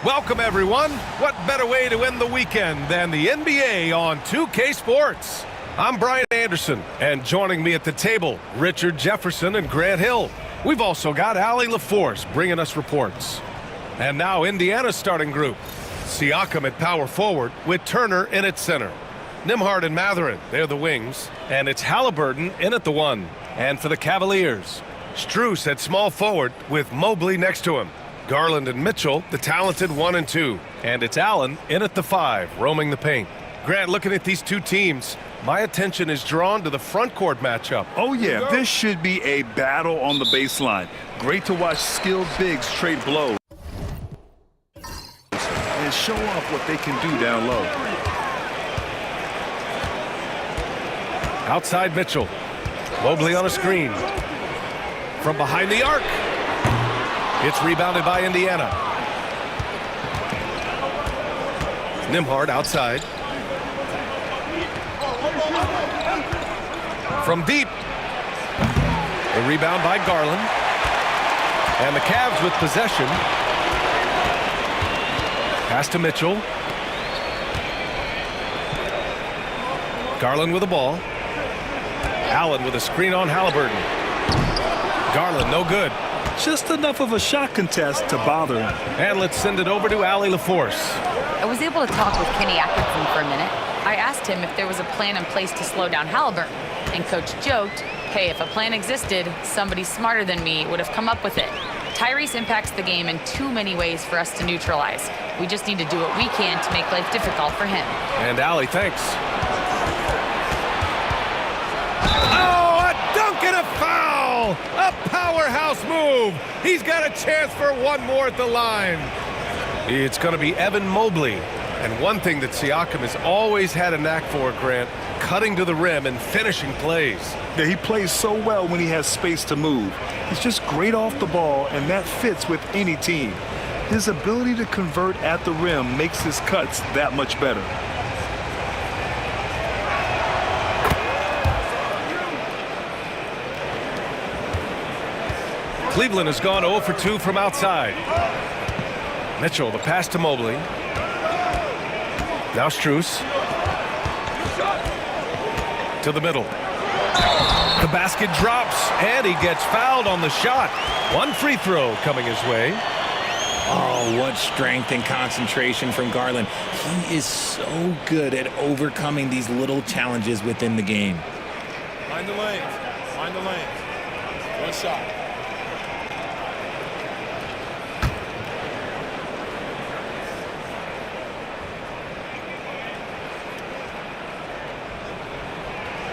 Welcome, everyone. What better way to end the weekend than the NBA on 2K Sports? I'm Brian Anderson, and joining me at the table, Richard Jefferson and Grant Hill. We've also got Allie LaForce bringing us reports. And now Indiana's starting group. Siakam at power forward with Turner in at center. Nembhard and Mathurin, they're the wings. And it's Halliburton in at the 1. And for the Cavaliers, Strus at small forward with Mobley next to him. Garland and Mitchell, the talented 1 and 2. And it's Allen in at the 5, roaming the paint. Grant, looking at these two teams, my attention is drawn to the front court matchup. Oh, yeah, this should be a battle on the baseline. Great to watch skilled bigs trade blows and show off what they can do down low. Outside Mitchell. Mobley on a screen. From behind the arc. It's rebounded by Indiana. Nembhard outside. From deep. A rebound by Garland. And the Cavs with possession. Pass to Mitchell. Garland with the ball. Allen with a screen on Halliburton. Garland, no good. Just enough of a shot contest to bother him. And let's send it over to Allie LaForce. I was able to talk with Kenny Atkinson for a minute. I asked him if there was a plan in place to slow down Halliburton. And Coach joked, hey, if a plan existed, somebody smarter than me would have come up with it. Tyrese impacts the game in too many ways for us to neutralize. We just need to do what we can to make life difficult for him. And Allie, thanks. Oh, a dunk and a foul! A powerhouse move! He's got a chance for one more at the line. It's going to be Evan Mobley. And one thing that Siakam has always had a knack for, Grant, cutting to the rim and finishing plays. Yeah, he plays so well when he has space to move. He's just great off the ball, and that fits with any team. His ability to convert at the rim makes his cuts that much better. Cleveland has gone 0 for 2 from outside. Mitchell, the pass to Mobley. Now Strus. To the middle. The basket drops, and he gets fouled on the shot. One free throw coming his way. Oh, what strength and concentration from Garland. He is so good at overcoming these little challenges within the game. Find the lanes. Find the lanes. One shot.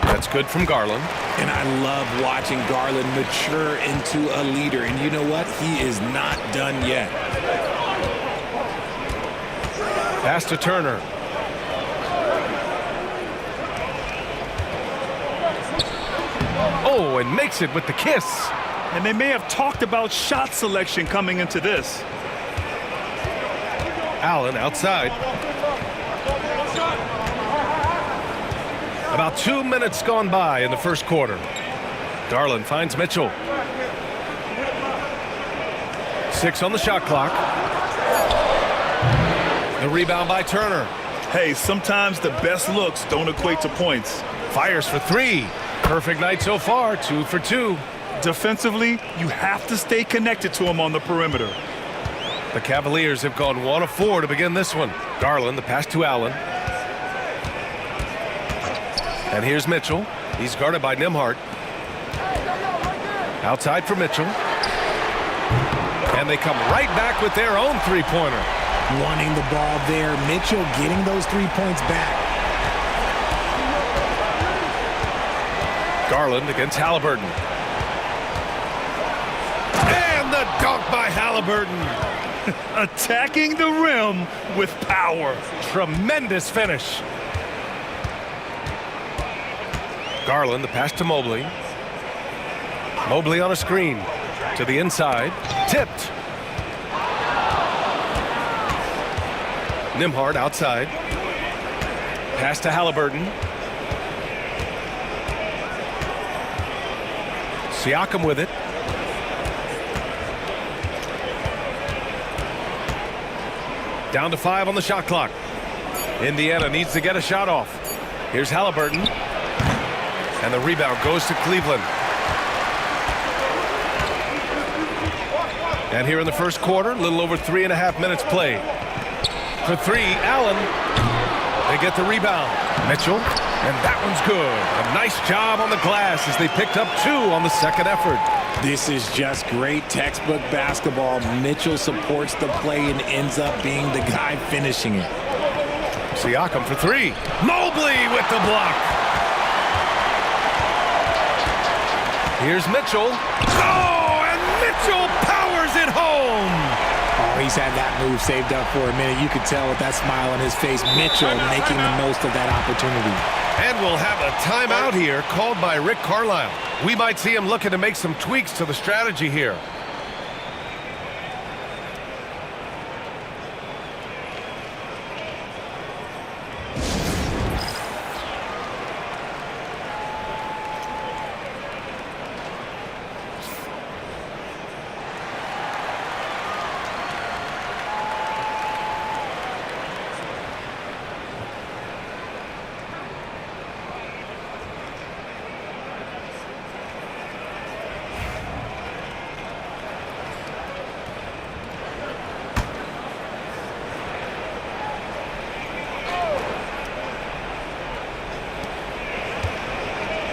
That's good from Garland. And I love watching Garland mature into a leader. And you know what? He is not done yet. Pass to Turner. Oh, and makes it with the kiss. And they may have talked about shot selection coming into this. Allen outside. About 2 minutes gone by in the first quarter. Garland finds Mitchell. 6 on the shot clock. The rebound by Turner. Hey, sometimes the best looks don't equate to points. Fires for 3. Perfect night so far, 2 for 2. Defensively, you have to stay connected to him on the perimeter. The Cavaliers have gone 1 of 4 to begin this one. Garland, the pass to Allen. And here's Mitchell. He's guarded by Nembhard. Outside for Mitchell. And they come right back with their own three-pointer. Wanting the ball there. Mitchell getting those 3 points back. Garland against Halliburton. And the dunk by Halliburton. Attacking the rim with power. Tremendous finish. Garland, the pass to Mobley. Mobley on a screen. To the inside. Tipped. Nembhard outside. Pass to Halliburton. Siakam with it. Down to 5 on the shot clock. Indiana needs to get a shot off. Here's Halliburton. And the rebound goes to Cleveland. And here in the first quarter, a little over 3.5 minutes played. For 3, Allen. They get the rebound. Mitchell. And that one's good. A nice job on the glass as they picked up 2 on the second effort. This is just great textbook basketball. Mitchell supports the play and ends up being the guy finishing it. Siakam for 3. Mobley with the block. Here's Mitchell. Oh, and Mitchell powers it home. Oh, he's had that move saved up for a minute. You could tell with that smile on his face, Mitchell making the most of that opportunity. And we'll have a timeout here called by Rick Carlisle. We might see him looking to make some tweaks to the strategy here.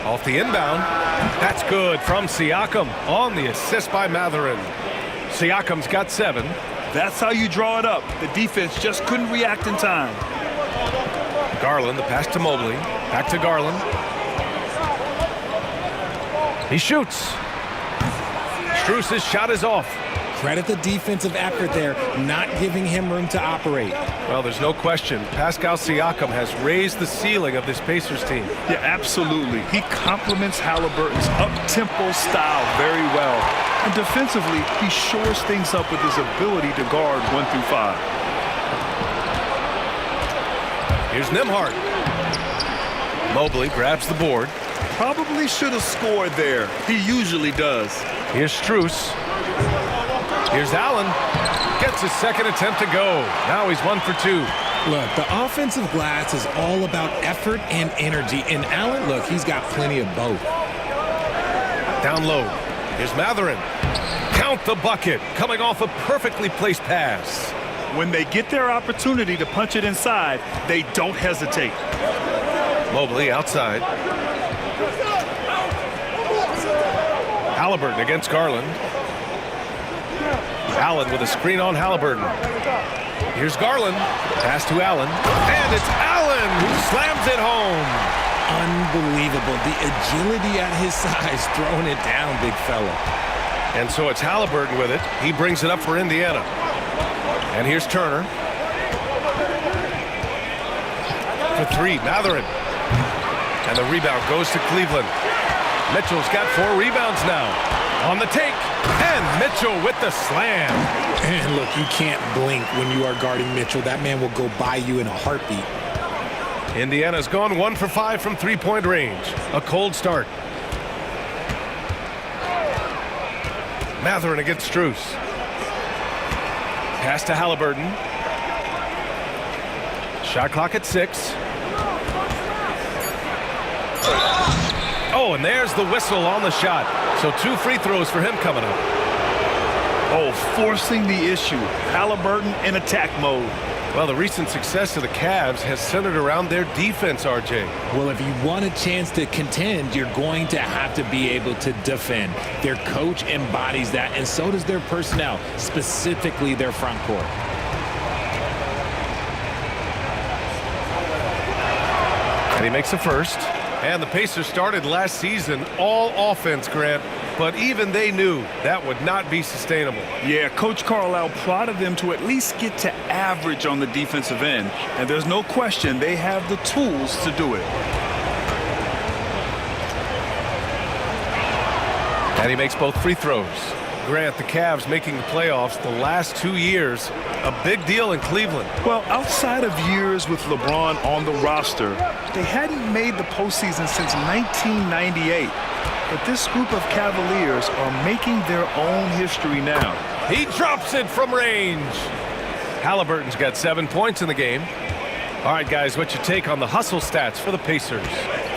Off the inbound. That's good from Siakam on the assist by Matherin. Siakam's got 7. That's how you draw it up. The defense just couldn't react in time. Garland, the pass to Mobley. Back to Garland. He shoots. Strus's shot is off. Credit the defensive effort there, not giving him room to operate. Well, there's no question. Pascal Siakam has raised the ceiling of this Pacers team. Yeah, absolutely. He complements Halliburton's up-tempo style very well. And defensively, he shores things up with his ability to guard 1 through 5. Here's Nembhard. Mobley grabs the board. Probably should have scored there. He usually does. Here's Strus. Here's Allen. Gets his second attempt to go. Now he's 1 for 2. Look, the offensive glass is all about effort and energy. And Allen, look, he's got plenty of both. Down low. Here's Matherin. Count the bucket. Coming off a perfectly placed pass. When they get their opportunity to punch it inside, they don't hesitate. Mobley outside. Halliburton against Garland. Allen with a screen on Halliburton. Here's Garland. Pass to Allen. And it's Allen who slams it home. Unbelievable. The agility at his size, throwing it down, big fella. And so it's Halliburton with it. He brings it up for Indiana. And here's Turner. For 3, Matherin. And the rebound goes to Cleveland. Mitchell's got 4 rebounds now. On the take. And Mitchell with the slam. And look, you can't blink when you are guarding Mitchell. That man will go by you in a heartbeat. Indiana's gone 1 for 5 from three-point range. A cold start. Matherin against Strus. Pass to Halliburton. Shot clock at 6. Oh, and there's the whistle on the shot. So 2 free throws for him coming up. Oh, forcing the issue. Halliburton in attack mode. Well, the recent success of the Cavs has centered around their defense, RJ. Well, if you want a chance to contend, you're going to have to be able to defend. Their coach embodies that, and so does their personnel, specifically their front court. And he makes the first. And the Pacers started last season all offense, Grant. But even they knew that would not be sustainable. Yeah, Coach Carlisle prodded them to at least get to average on the defensive end. And there's no question they have the tools to do it. And he makes both free throws. Grant, the Cavs making the playoffs the last 2 years, a big deal in Cleveland. Well, outside of years with LeBron on the roster, they hadn't made the postseason since 1998. But this group of Cavaliers are making their own history now. He drops it from range. Halliburton's got 7 points in the game. All right, guys, what's your take on the hustle stats for the Pacers?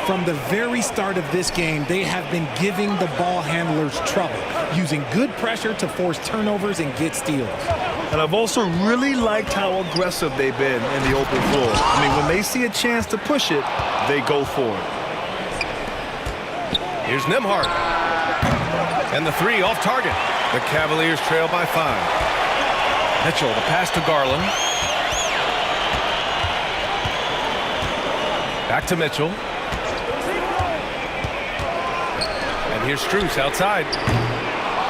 From the very start of this game, they have been giving the ball handlers trouble, using good pressure to force turnovers and get steals. And I've also really liked how aggressive they've been in the open floor. I mean, when they see a chance to push it, they go for it. Here's Nembhard. And the three off target. The Cavaliers trail by 5. Mitchell, the pass to Garland. Back to Mitchell. And here's Strus outside.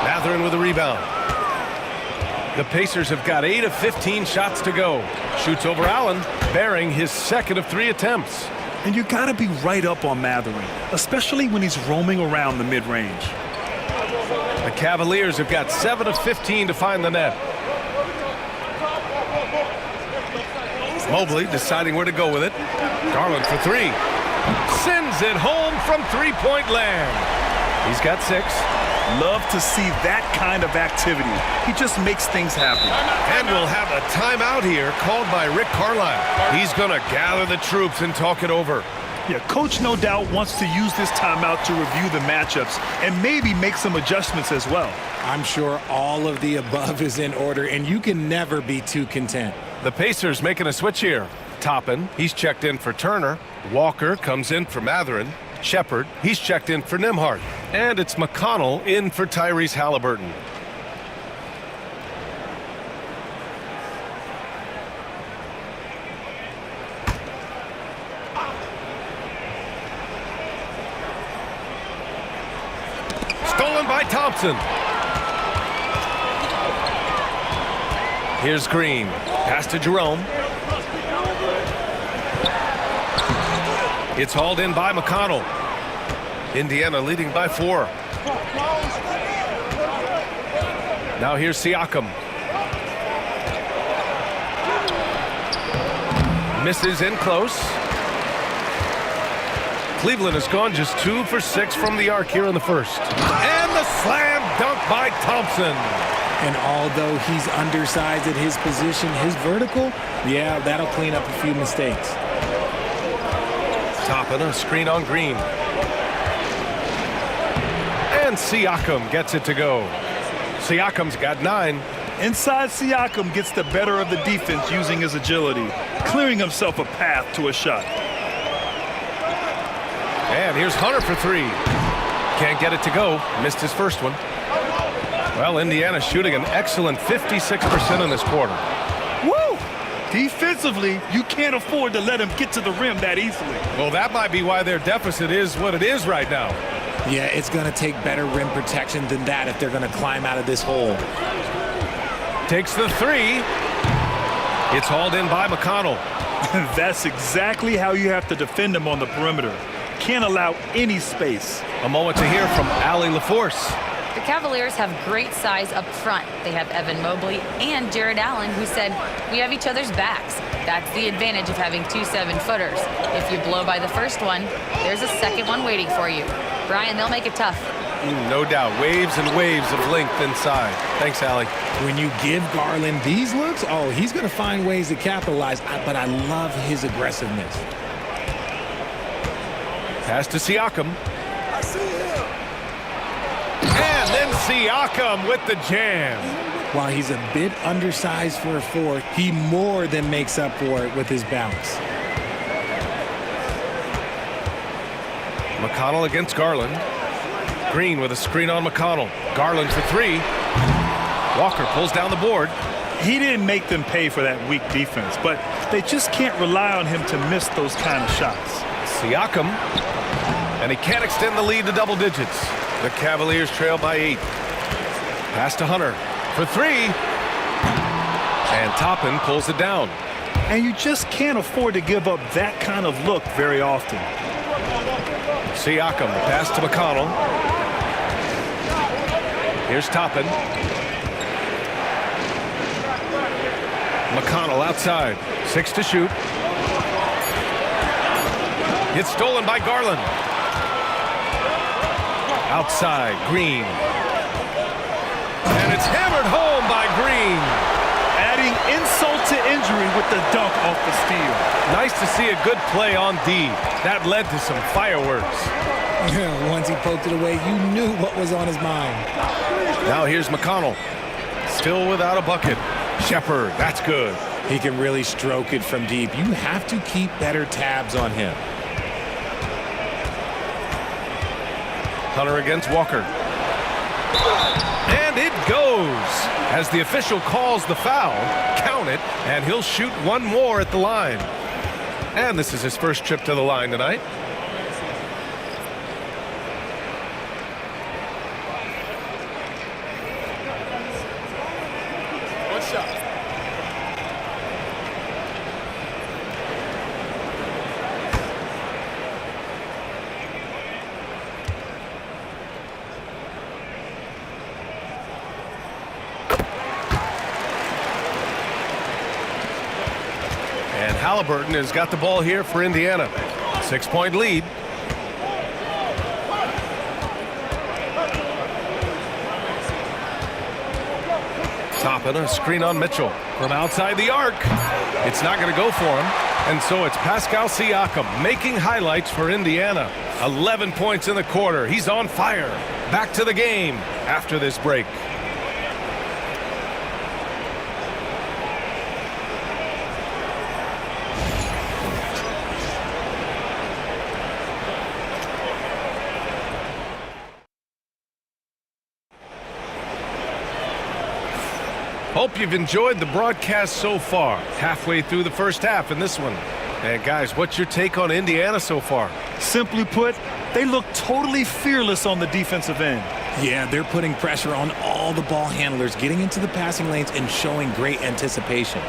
Mathurin with a rebound. The Pacers have got 8 of 15 shots to go. Shoots over Allen, bearing his second of 3 attempts. And you got to be right up on Mathurin, especially when he's roaming around the mid-range. The Cavaliers have got 7 of 15 to find the net. Mobley deciding where to go with it. Garland for 3. Sends it home from three-point land. He's got 6. Love to see that kind of activity. He just makes things happen. And we'll have a timeout here called by Rick Carlisle. He's going to gather the troops and talk it over. Yeah, Coach no doubt wants to use this timeout to review the matchups and maybe make some adjustments as well. I'm sure all of the above is in order, and you can never be too content. The Pacers making a switch here. Toppin, he's checked in for Turner. Walker comes in for Mathurin. Shepard, he's checked in for Nembhard. And it's McConnell in for Tyrese Halliburton. Stolen by Thompson. Here's Green. Pass to Jerome. It's hauled in by McConnell. Indiana leading by 4. Now here's Siakam. Misses in close. Cleveland has gone just 2 for 6 from the arc here in the first. And the slam dunk by Thompson. And although he's undersized at his position, his vertical, yeah, that'll clean up a few mistakes. Toppin, a screen on Green. And Siakam gets it to go. Siakam's got 9. Inside, Siakam gets the better of the defense using his agility, clearing himself a path to a shot. And here's Hunter for 3. Can't get it to go. Missed his first one. Well, Indiana shooting an excellent 56% in this quarter. Woo! Defensively, you can't afford to let him get to the rim that easily. Well, that might be why their deficit is what it is right now. Yeah, it's going to take better rim protection than that if they're going to climb out of this hole. Takes the 3. It's hauled in by McConnell. That's exactly how you have to defend him on the perimeter. Can't allow any space. A moment to hear from Allie LaForce. The Cavaliers have great size up front. They have Evan Mobley and Jared Allen, who said, "We have each other's backs." That's the advantage of having 2 7-footers. If you blow by the first one, there's a second one waiting for you. Brian, they'll make it tough. No doubt. Waves and waves of length inside. Thanks, Allie. When you give Garland these looks, oh, he's going to find ways to capitalize, but I love his aggressiveness. Pass to Siakam. And then Siakam with the jam. While he's a bit undersized for a 4, he more than makes up for it with his bounce. McConnell against Garland. Green with a screen on McConnell. Garland for 3. Walker pulls down the board. He didn't make them pay for that weak defense, but they just can't rely on him to miss those kind of shots. Siakam. And he can't extend the lead to double digits. The Cavaliers trail by 8. Pass to Hunter for 3. And Toppin pulls it down. And you just can't afford to give up that kind of look very often. Siakam, the pass to McConnell. Here's Toppin. McConnell outside. 6 to shoot. It's stolen by Garland. Outside, Green. And it's hammered home by Green. Adding insult to with the dunk off the steal. Nice to see a good play on D. That led to some fireworks. Once he poked it away, you knew what was on his mind. Now here's McConnell. Still without a bucket. Shepard, that's good. He can really stroke it from deep. You have to keep better tabs on him. Hunter against Walker. And it goes. As the official calls the foul, count it, and he'll shoot one more at the line. And this is his first trip to the line tonight. One shot. And Halliburton has got the ball here for Indiana. 6-point lead. Toppin, a screen on Mitchell from outside the arc. It's not going to go for him. And so it's Pascal Siakam making highlights for Indiana. 11 points in the quarter. He's on fire. Back to the game after this break. Hope you've enjoyed the broadcast so far. Halfway through the first half in this one. And guys, what's your take on Indiana so far? Simply put, they look totally fearless on the defensive end. Yeah, they're putting pressure on all the ball handlers, getting into the passing lanes and showing great anticipation.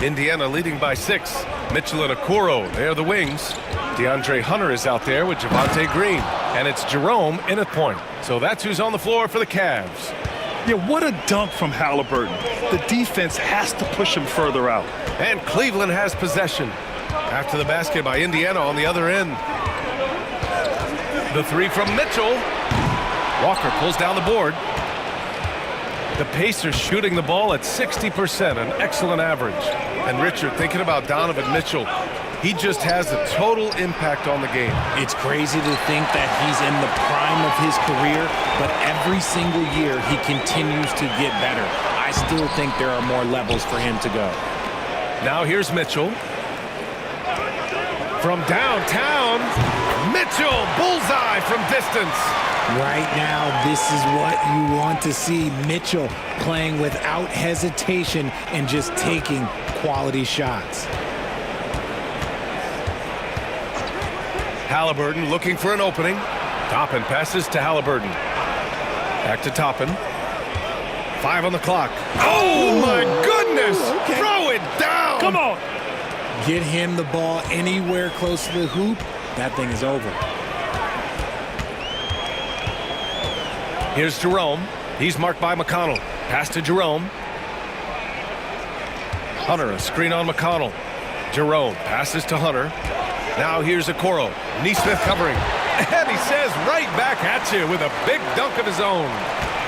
Indiana leading by 6. Mitchell and Okoro, they're the wings. DeAndre Hunter is out there with Javonte Green. And it's Jerome in at point. So that's who's on the floor for the Cavs. Yeah, what a dunk from Halliburton. The defense has to push him further out. And Cleveland has possession. After the basket by Indiana on the other end. The three from Mitchell. Walker pulls down the board. The Pacers shooting the ball at 60%, an excellent average. And Richard, thinking about Donovan Mitchell, he just has a total impact on the game. It's crazy to think that he's in the prime of his career, but every single year he continues to get better. I still think there are more levels for him to go. Now here's Mitchell. From downtown, Mitchell, bullseye from distance. Right now, this is what you want to see. Mitchell playing without hesitation and just taking quality shots. Halliburton looking for an opening. Toppin passes to Halliburton. Back to Toppin. 5 on the clock. Oh, my goodness! Okay. Throw it down! Come on! Get him the ball anywhere close to the hoop, that thing is over. Here's Jerome. He's marked by McConnell. Pass to Jerome. Hunter, a screen on McConnell. Jerome passes to Hunter. Now here's Okoro. Nesmith covering. And he says right back at you with a big dunk of his own.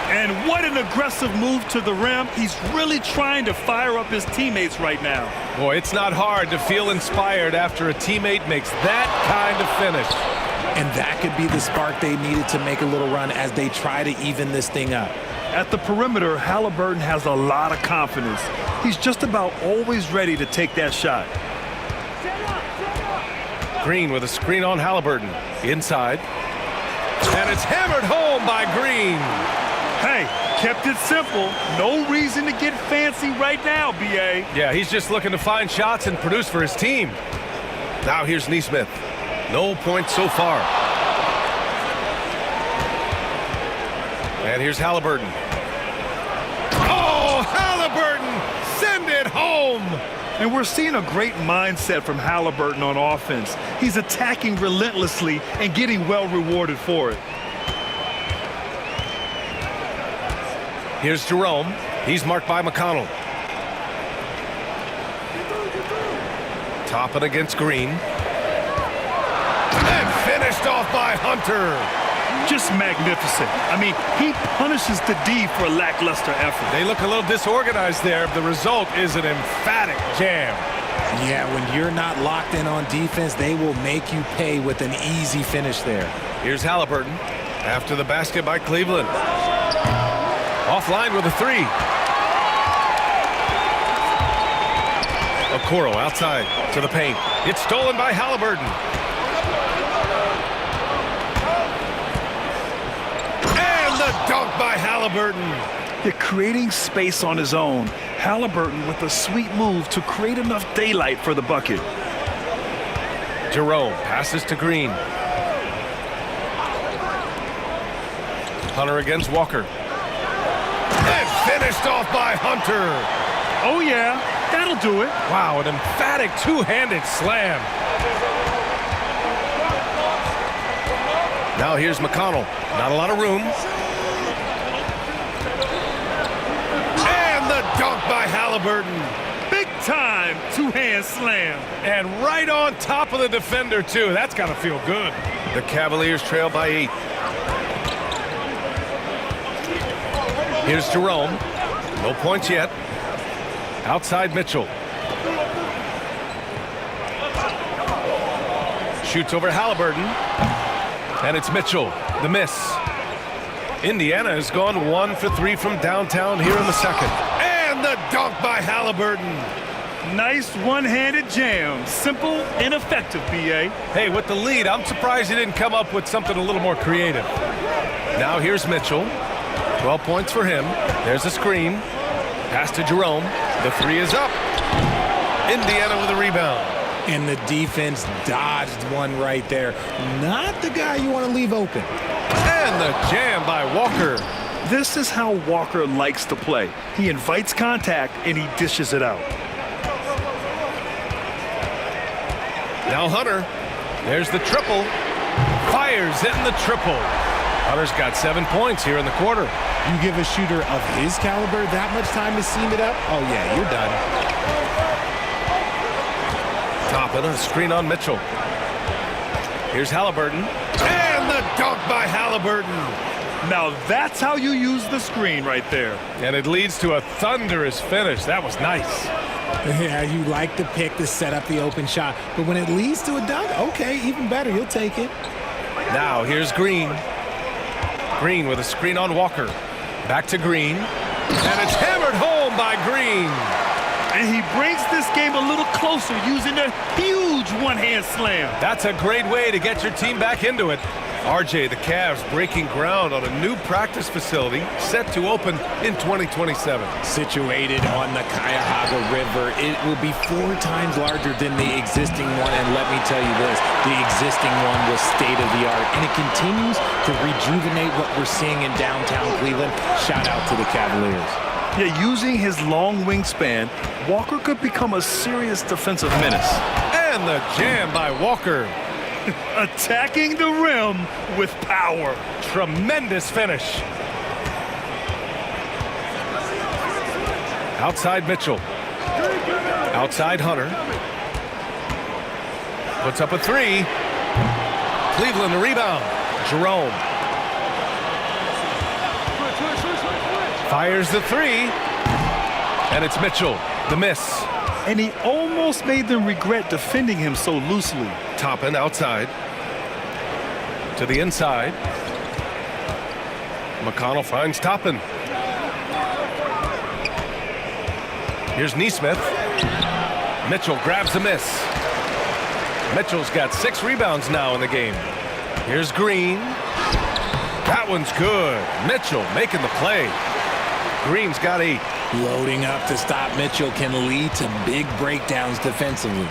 And what an aggressive move to the rim. He's really trying to fire up his teammates right now. Boy, it's not hard to feel inspired after a teammate makes that kind of finish. And that could be the spark they needed to make a little run as they try to even this thing up. At the perimeter, Halliburton has a lot of confidence. He's just about always ready to take that shot. Green with a screen on Halliburton. Inside. And it's hammered home by Green. Hey, kept it simple. No reason to get fancy right now, B.A. Yeah, he's just looking to find shots and produce for his team. Now here's Nesmith. No points so far. And here's Halliburton. Oh, Halliburton! Send it home! And we're seeing a great mindset from Halliburton on offense. He's attacking relentlessly and getting well rewarded for it. Here's Jerome. He's marked by McConnell. Toppin against Green. And finished off by Hunter. just magnificent. I mean, he punishes the D for lackluster effort. They look a little disorganized there. The result is an emphatic jam. Yeah, when you're not locked in on defense, they will make you pay with an easy finish there. Here's Halliburton after the basket by Cleveland. Offline with a three. Okoro outside to the paint. It's stolen by Halliburton. And the dunk by Halliburton. They're creating space on his own. Halliburton with a sweet move to create enough daylight for the bucket. Jerome passes to Green. Hunter against Walker. And finished off by Hunter. Oh, yeah, that'll do it. Wow, an emphatic two-handed slam. Now here's McConnell. Not a lot of room. And the dunk by Halliburton. Big time two-hand slam. And right on top of the defender, too. That's got to feel good. The Cavaliers trail by 8. Here's Jerome. No points yet. Outside Mitchell. Shoots over Halliburton. And it's Mitchell. The miss. Indiana has gone 1 for 3 from downtown here in the second. And the dunk by Halliburton. Nice one-handed jam. Simple and effective, B.A. Hey, with the lead, I'm surprised he didn't come up with something a little more creative. Now here's Mitchell. 12 points for him. There's a screen. Pass to Jerome. The three is up. Indiana with a rebound. And the defense dodged one right there. Not the guy you want to leave open. And the jam by Walker. This is how Walker likes to play. He invites contact and he dishes it out. Now Hunter. There's the triple. Fires in the triple. Hunter's got 7 points here in the quarter. You give a shooter of his caliber that much time to seam it up? Oh, yeah, you're done. Toppin, a screen on Mitchell. Here's Halliburton. And the dunk by Halliburton. Now that's how you use the screen right there. And it leads to a thunderous finish. That was nice. Yeah, you like the pick to set up the open shot. But when it leads to a dunk, okay, even better. You'll take it. Now here's Green. Green with a screen on Walker. Back to Green. And it's hammered home by Green. And he brings this game a little closer using a huge one-hand slam. That's a great way to get your team back into it. RJ, the Cavs breaking ground on a new practice facility set to open in 2027. Situated on the Cuyahoga River, it will be 4 times larger than the existing one. And let me tell you this, the existing one was state-of-the-art. And it continues to rejuvenate what we're seeing in downtown Cleveland. Shout out to the Cavaliers. Yeah, using his long wingspan, Walker could become a serious defensive menace. And the jam by Walker. Attacking the rim with power. Tremendous finish. Outside Mitchell. Outside Hunter. Puts up a three. Cleveland the rebound. Jerome. Fires the three. And it's Mitchell. The miss. And he almost made them regret defending him so loosely. Toppin outside. To the inside. McConnell finds Toppin. Here's Nesmith. Mitchell grabs the miss. Mitchell's got 6 rebounds now in the game. Here's Green. That one's good. Mitchell making the play. Green's got 8. Loading up to stop Mitchell can lead to big breakdowns defensively.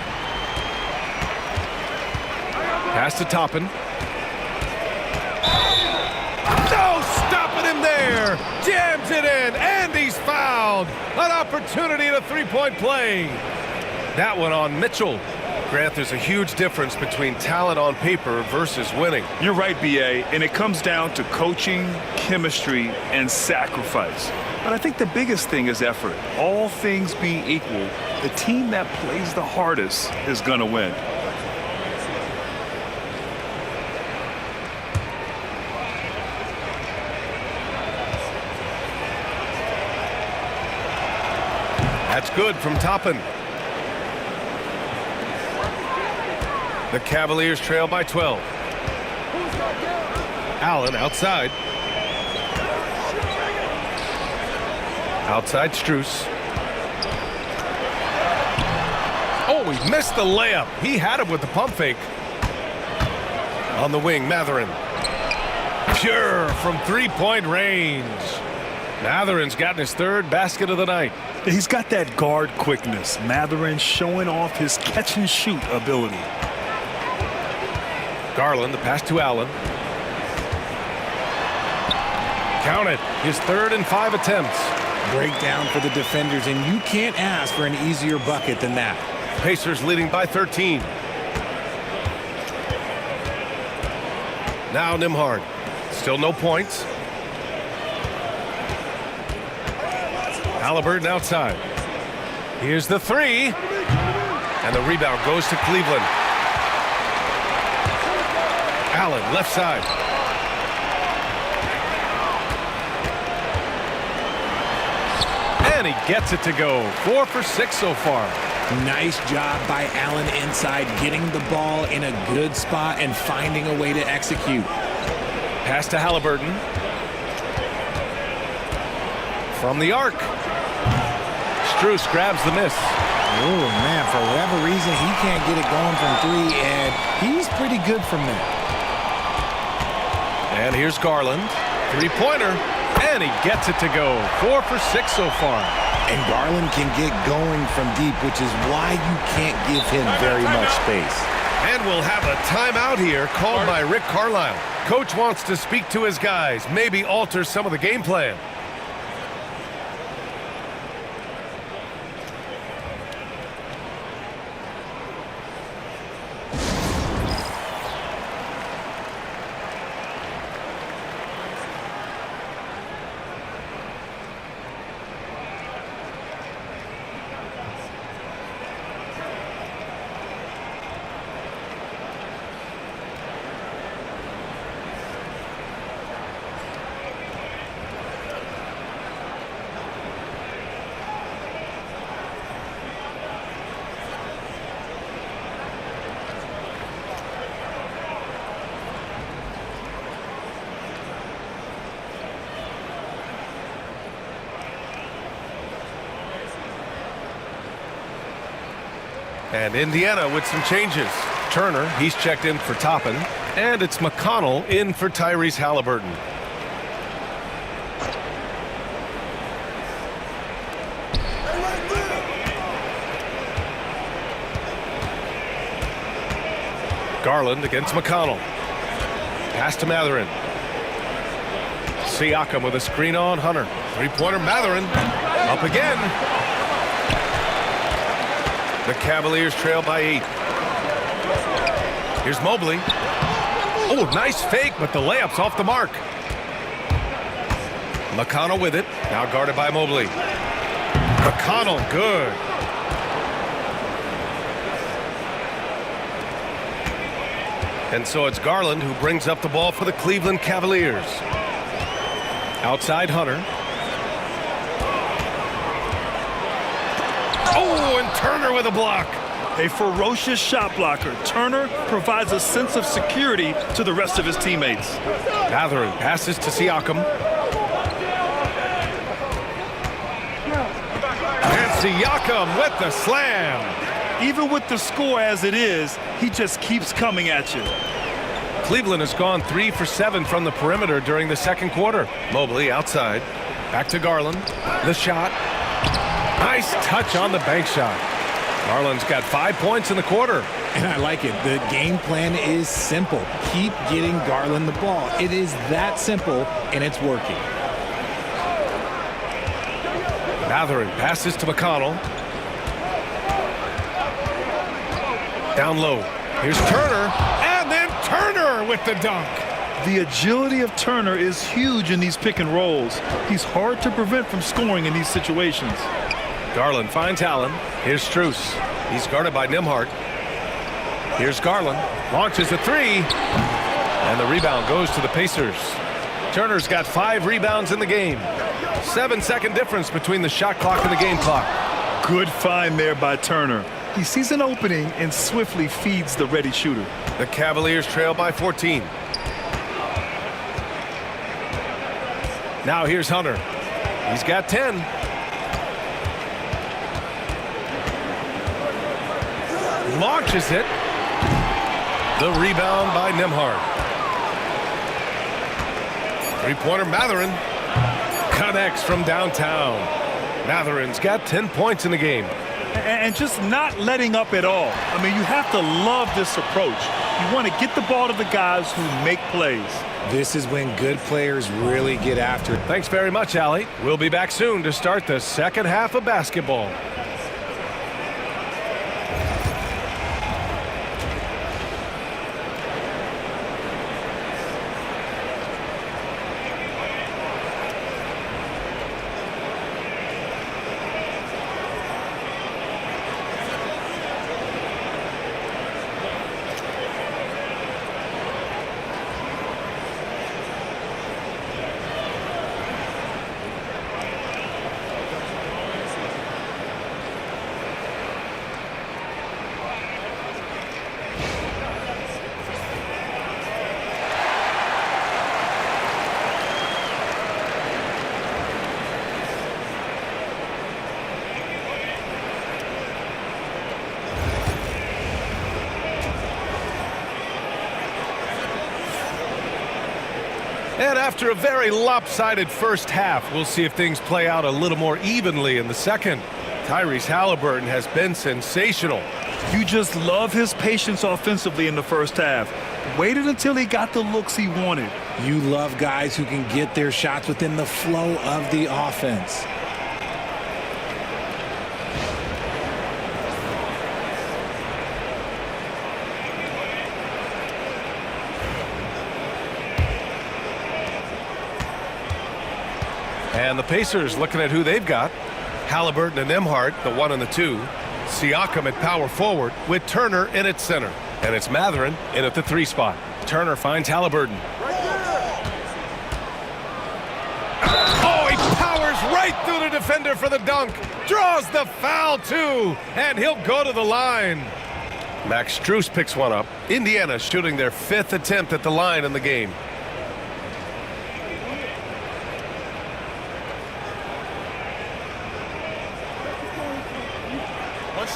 Pass to Toppin. No, stopping him there. Jams it in, and he's fouled. An opportunity at a three-point play. That one on Mitchell. Grant, there's a huge difference between talent on paper versus winning. You're right, B.A., and it comes down to coaching, chemistry, and sacrifice. But I think the biggest thing is effort. All things being equal, the team that plays the hardest is going to win. That's good from Toppin. The Cavaliers trail by 12. Allen outside. Outside Strus. Oh, he missed the layup. He had him with the pump fake. On the wing, Matherin. Pure from three-point range. Matherin's gotten his third basket of the night. He's got that guard quickness. Matherin showing off his catch-and-shoot ability. Garland, the pass to Allen. Count it. His third and 5 attempts. Breakdown for the defenders, and you can't ask for an easier bucket than that. Pacers leading by 13. Now Nembhard. Still no points. Halliburton outside. Here's the three. And the rebound goes to Cleveland. Allen left side. And he gets it to go. 4 for 6 so far. Nice job by Allen inside, getting the ball in a good spot and finding a way to execute. Pass to Halliburton. From the arc. Strus grabs the miss. Oh, man, for whatever reason, he can't get it going from three, and he's pretty good from there. And here's Garland. Three-pointer. And he gets it to go. 4 for 6 so far. And Garland can get going from deep, which is why you can't give him very much space. And we'll have a timeout here called by Rick Carlisle. Coach wants to speak to his guys, maybe alter some of the game plan. And Indiana with some changes. Turner, he's checked in for Toppin. And it's McConnell in for Tyrese Halliburton. Garland against McConnell. Pass to Matherin. Siakam with a screen on Hunter. Three-pointer Matherin. Up again. The Cavaliers trail by 8. Here's Mobley. Oh, nice fake, but the layup's off the mark. McConnell with it. Now guarded by Mobley. McConnell, good. And so it's Garland who brings up the ball for the Cleveland Cavaliers. Outside Hunter. Oh, and Turner with a block. A ferocious shot blocker. Turner provides a sense of security to the rest of his teammates. Matherin passes to Siakam. And Siakam with the slam. Even with the score as it is, he just keeps coming at you. Cleveland has gone 3 for 7 from the perimeter during the second quarter. Mobley outside. Back to Garland. The shot. Nice touch on the bank shot. Garland's got 5 points in the quarter. And I like it. The game plan is simple. Keep getting Garland the ball. It is that simple, and it's working. Matherin passes to McConnell. Down low. Here's Turner. And then Turner with the dunk. The agility of Turner is huge in these pick and rolls. He's hard to prevent from scoring in these situations. Garland finds Allen. Here's Strus. He's guarded by Nembhard. Here's Garland. Launches a three. And the rebound goes to the Pacers. Turner's got 5 rebounds in the game. 7-second difference between the shot clock and the game clock. Good find there by Turner. He sees an opening and swiftly feeds the ready shooter. The Cavaliers trail by 14. Now here's Hunter. He's got 10. Launches it. The rebound by Nembhard. Three-pointer Mathurin connects from downtown. Mathurin's got 10 points in the game. And just not letting up at all. I mean, you have to love this approach. You want to get the ball to the guys who make plays. This is when good players really get after it. Thanks very much, Allie. We'll be back soon to start the second half of basketball. And after a very lopsided first half, we'll see if things play out a little more evenly in the second. Tyrese Halliburton has been sensational. You just love his patience offensively in the first half. Waited until he got the looks he wanted. You love guys who can get their shots within the flow of the offense. And the Pacers looking at who they've got. Halliburton and Nembhard, the 1 and the 2. Siakam at power forward with Turner in at center. And it's Mathurin in at the 3 spot. Turner finds Halliburton. Oh, he powers right through the defender for the dunk. Draws the foul, too. And he'll go to the line. Max Strus picks one up. Indiana shooting their 5th attempt at the line in the game.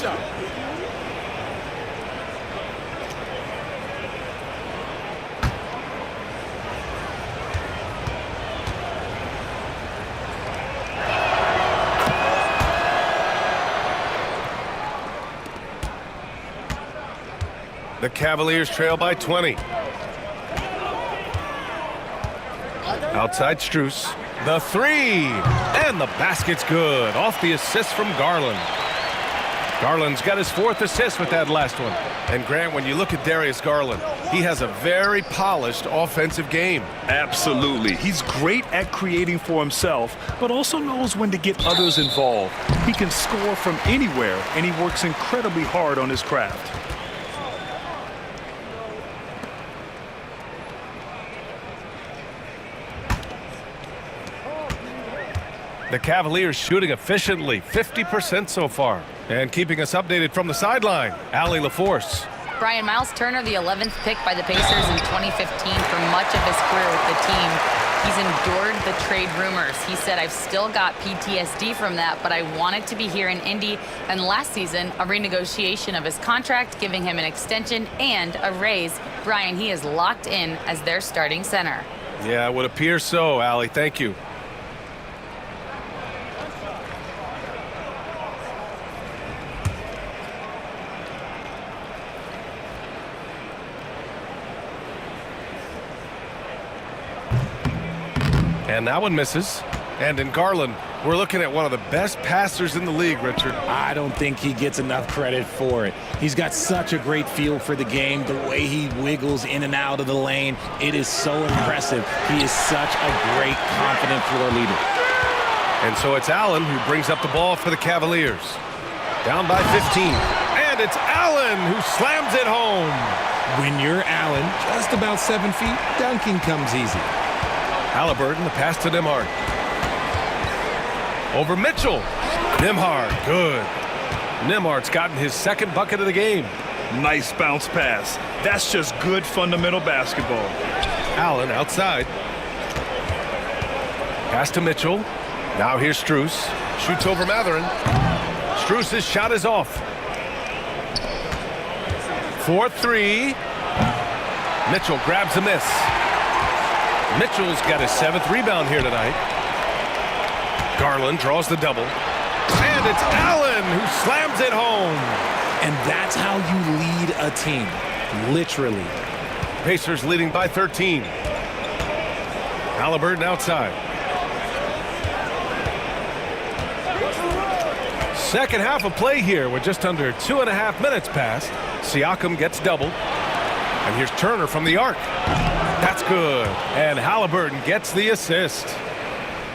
Shot. The Cavaliers trail by 20. Outside Strus. The 3. And the basket's good. Off the assist from Garland. Garland's got his 4th assist with that last one. And Grant, when you look at Darius Garland, he has a very polished offensive game. Absolutely. He's great at creating for himself, but also knows when to get others involved. He can score from anywhere, and he works incredibly hard on his craft. The Cavaliers shooting efficiently, 50% so far. And keeping us updated from the sideline, Allie LaForce. Brian, Miles Turner, the 11th pick by the Pacers in 2015 for much of his career with the team. He's endured the trade rumors. He said, I've still got PTSD from that, but I wanted to be here in Indy. And last season, a renegotiation of his contract, giving him an extension and a raise. Brian, he is locked in as their starting center. Yeah, it would appear so, Allie. Thank you. And that one misses. And in Garland, we're looking at one of the best passers in the league, Richard. I don't think he gets enough credit for it. He's got such a great feel for the game, the way he wiggles in and out of the lane. It is so impressive. He is such a great, confident floor leader. And so it's Allen who brings up the ball for the Cavaliers. Down by 15. And it's Allen who slams it home. When you're Allen, just about 7 feet, dunking comes easy. Halliburton, the pass to Nembhard. Over Mitchell. Nembhard, good. Nimhardt's gotten his second bucket of the game. Nice bounce pass. That's just good fundamental basketball. Allen outside. Pass to Mitchell. Now here's Strus. Shoots over Matherin. Strus' shot is off. 4-3. Mitchell grabs a miss. Mitchell's got his 7th rebound here tonight. Garland draws the double. And it's Allen who slams it home. And that's how you lead a team, literally. Pacers leading by 13. Halliburton outside. Second half of play here with just under 2.5 minutes passed. Siakam gets doubled. And here's Turner from the arc. That's good. And Halliburton gets the assist.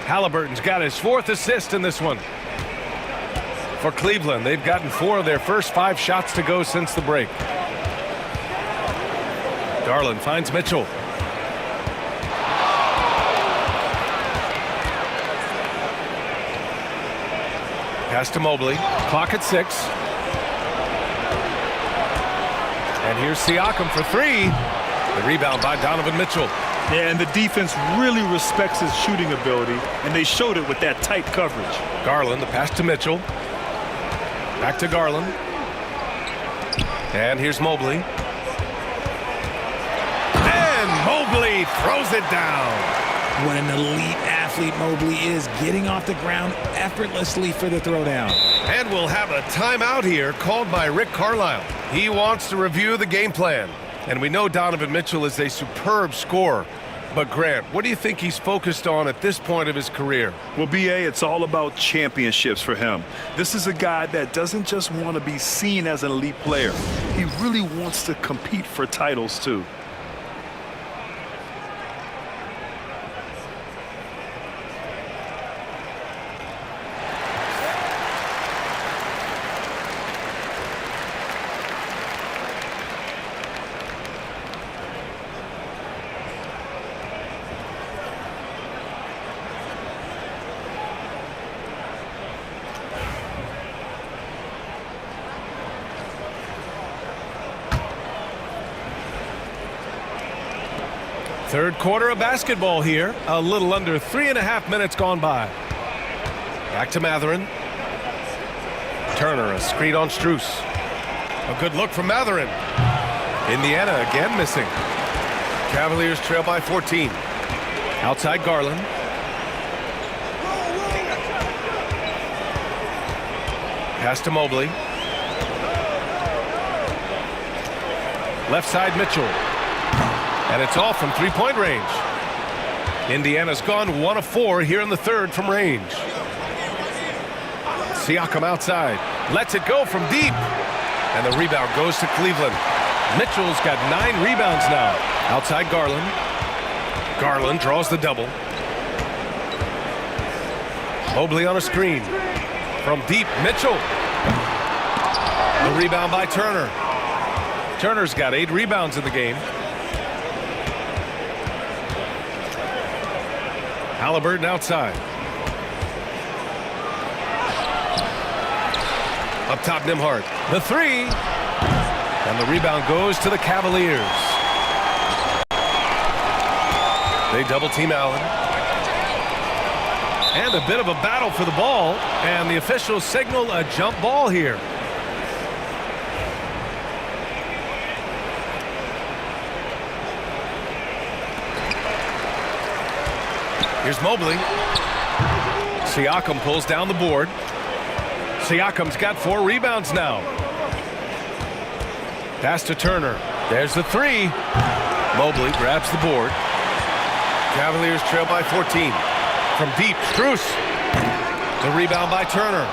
Halliburton's got his 4th assist in this one. For Cleveland, they've gotten 4 of their first 5 shots to go since the break. Garland finds Mitchell. Pass to Mobley. Clock at 6. And here's Siakam for 3. The rebound by Donovan Mitchell. Yeah, and the defense really respects his shooting ability, and they showed it with that tight coverage. Garland, the pass to Mitchell. Back to Garland. And here's Mobley. And Mobley throws it down. What an elite athlete Mobley is, getting off the ground effortlessly for the throwdown. And we'll have a timeout here called by Rick Carlisle. He wants to review the game plan. And we know Donovan Mitchell is a superb scorer. But Grant, what do you think he's focused on at this point of his career? Well, B.A., it's all about championships for him. This is a guy that doesn't just want to be seen as an elite player. He really wants to compete for titles, too. Third quarter of basketball here. A little under 3.5 minutes gone by. Back to Matherin. Turner, a screen on Strus. A good look from Matherin. Indiana again missing. Cavaliers trail by 14. Outside Garland. Pass to Mobley. Left side Mitchell. And it's off from 3-point range. Indiana's gone 1 of 4 here in the third from range. Siakam outside. Lets it go from deep. And the rebound goes to Cleveland. Mitchell's got 9 rebounds now. Outside Garland. Garland draws the double. Mobley on a screen. From deep, Mitchell. The rebound by Turner. Turner's got 8 rebounds in the game. Halliburton outside. Up top, Nimhardt. The 3. And the rebound goes to the Cavaliers. They double team Allen. And a bit of a battle for the ball. And the officials signal a jump ball here. Here's Mobley. Siakam pulls down the board. Siakam's got 4 rebounds now. Pass to Turner. There's the 3. Mobley grabs the board. Cavaliers trail by 14. From deep, Strus. The rebound by Turner.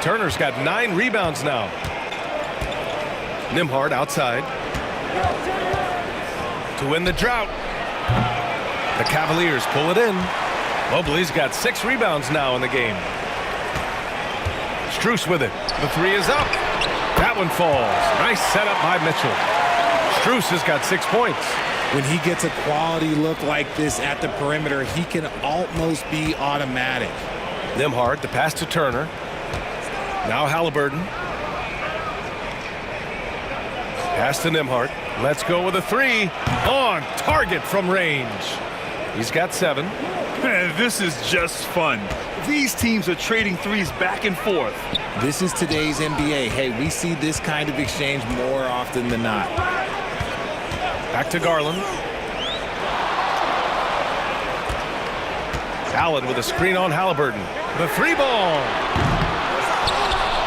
Turner's got 9 rebounds now. Nimhard outside. To win the drought. The Cavaliers pull it in. Mobley's got 6 rebounds now in the game. Strus with it. The 3 is up. That one falls. Nice setup by Mitchell. Strus has got 6 points. When he gets a quality look like this at the perimeter, he can almost be automatic. Nimhard, the pass to Turner. Now Halliburton. Pass to Nembhard. Let's go with a three. On target from range. He's got 7. Man, this is just fun. These teams are trading threes back and forth. This is today's NBA. Hey, we see this kind of exchange more often than not. Back to Garland. Allen with a screen on Halliburton. The 3-ball.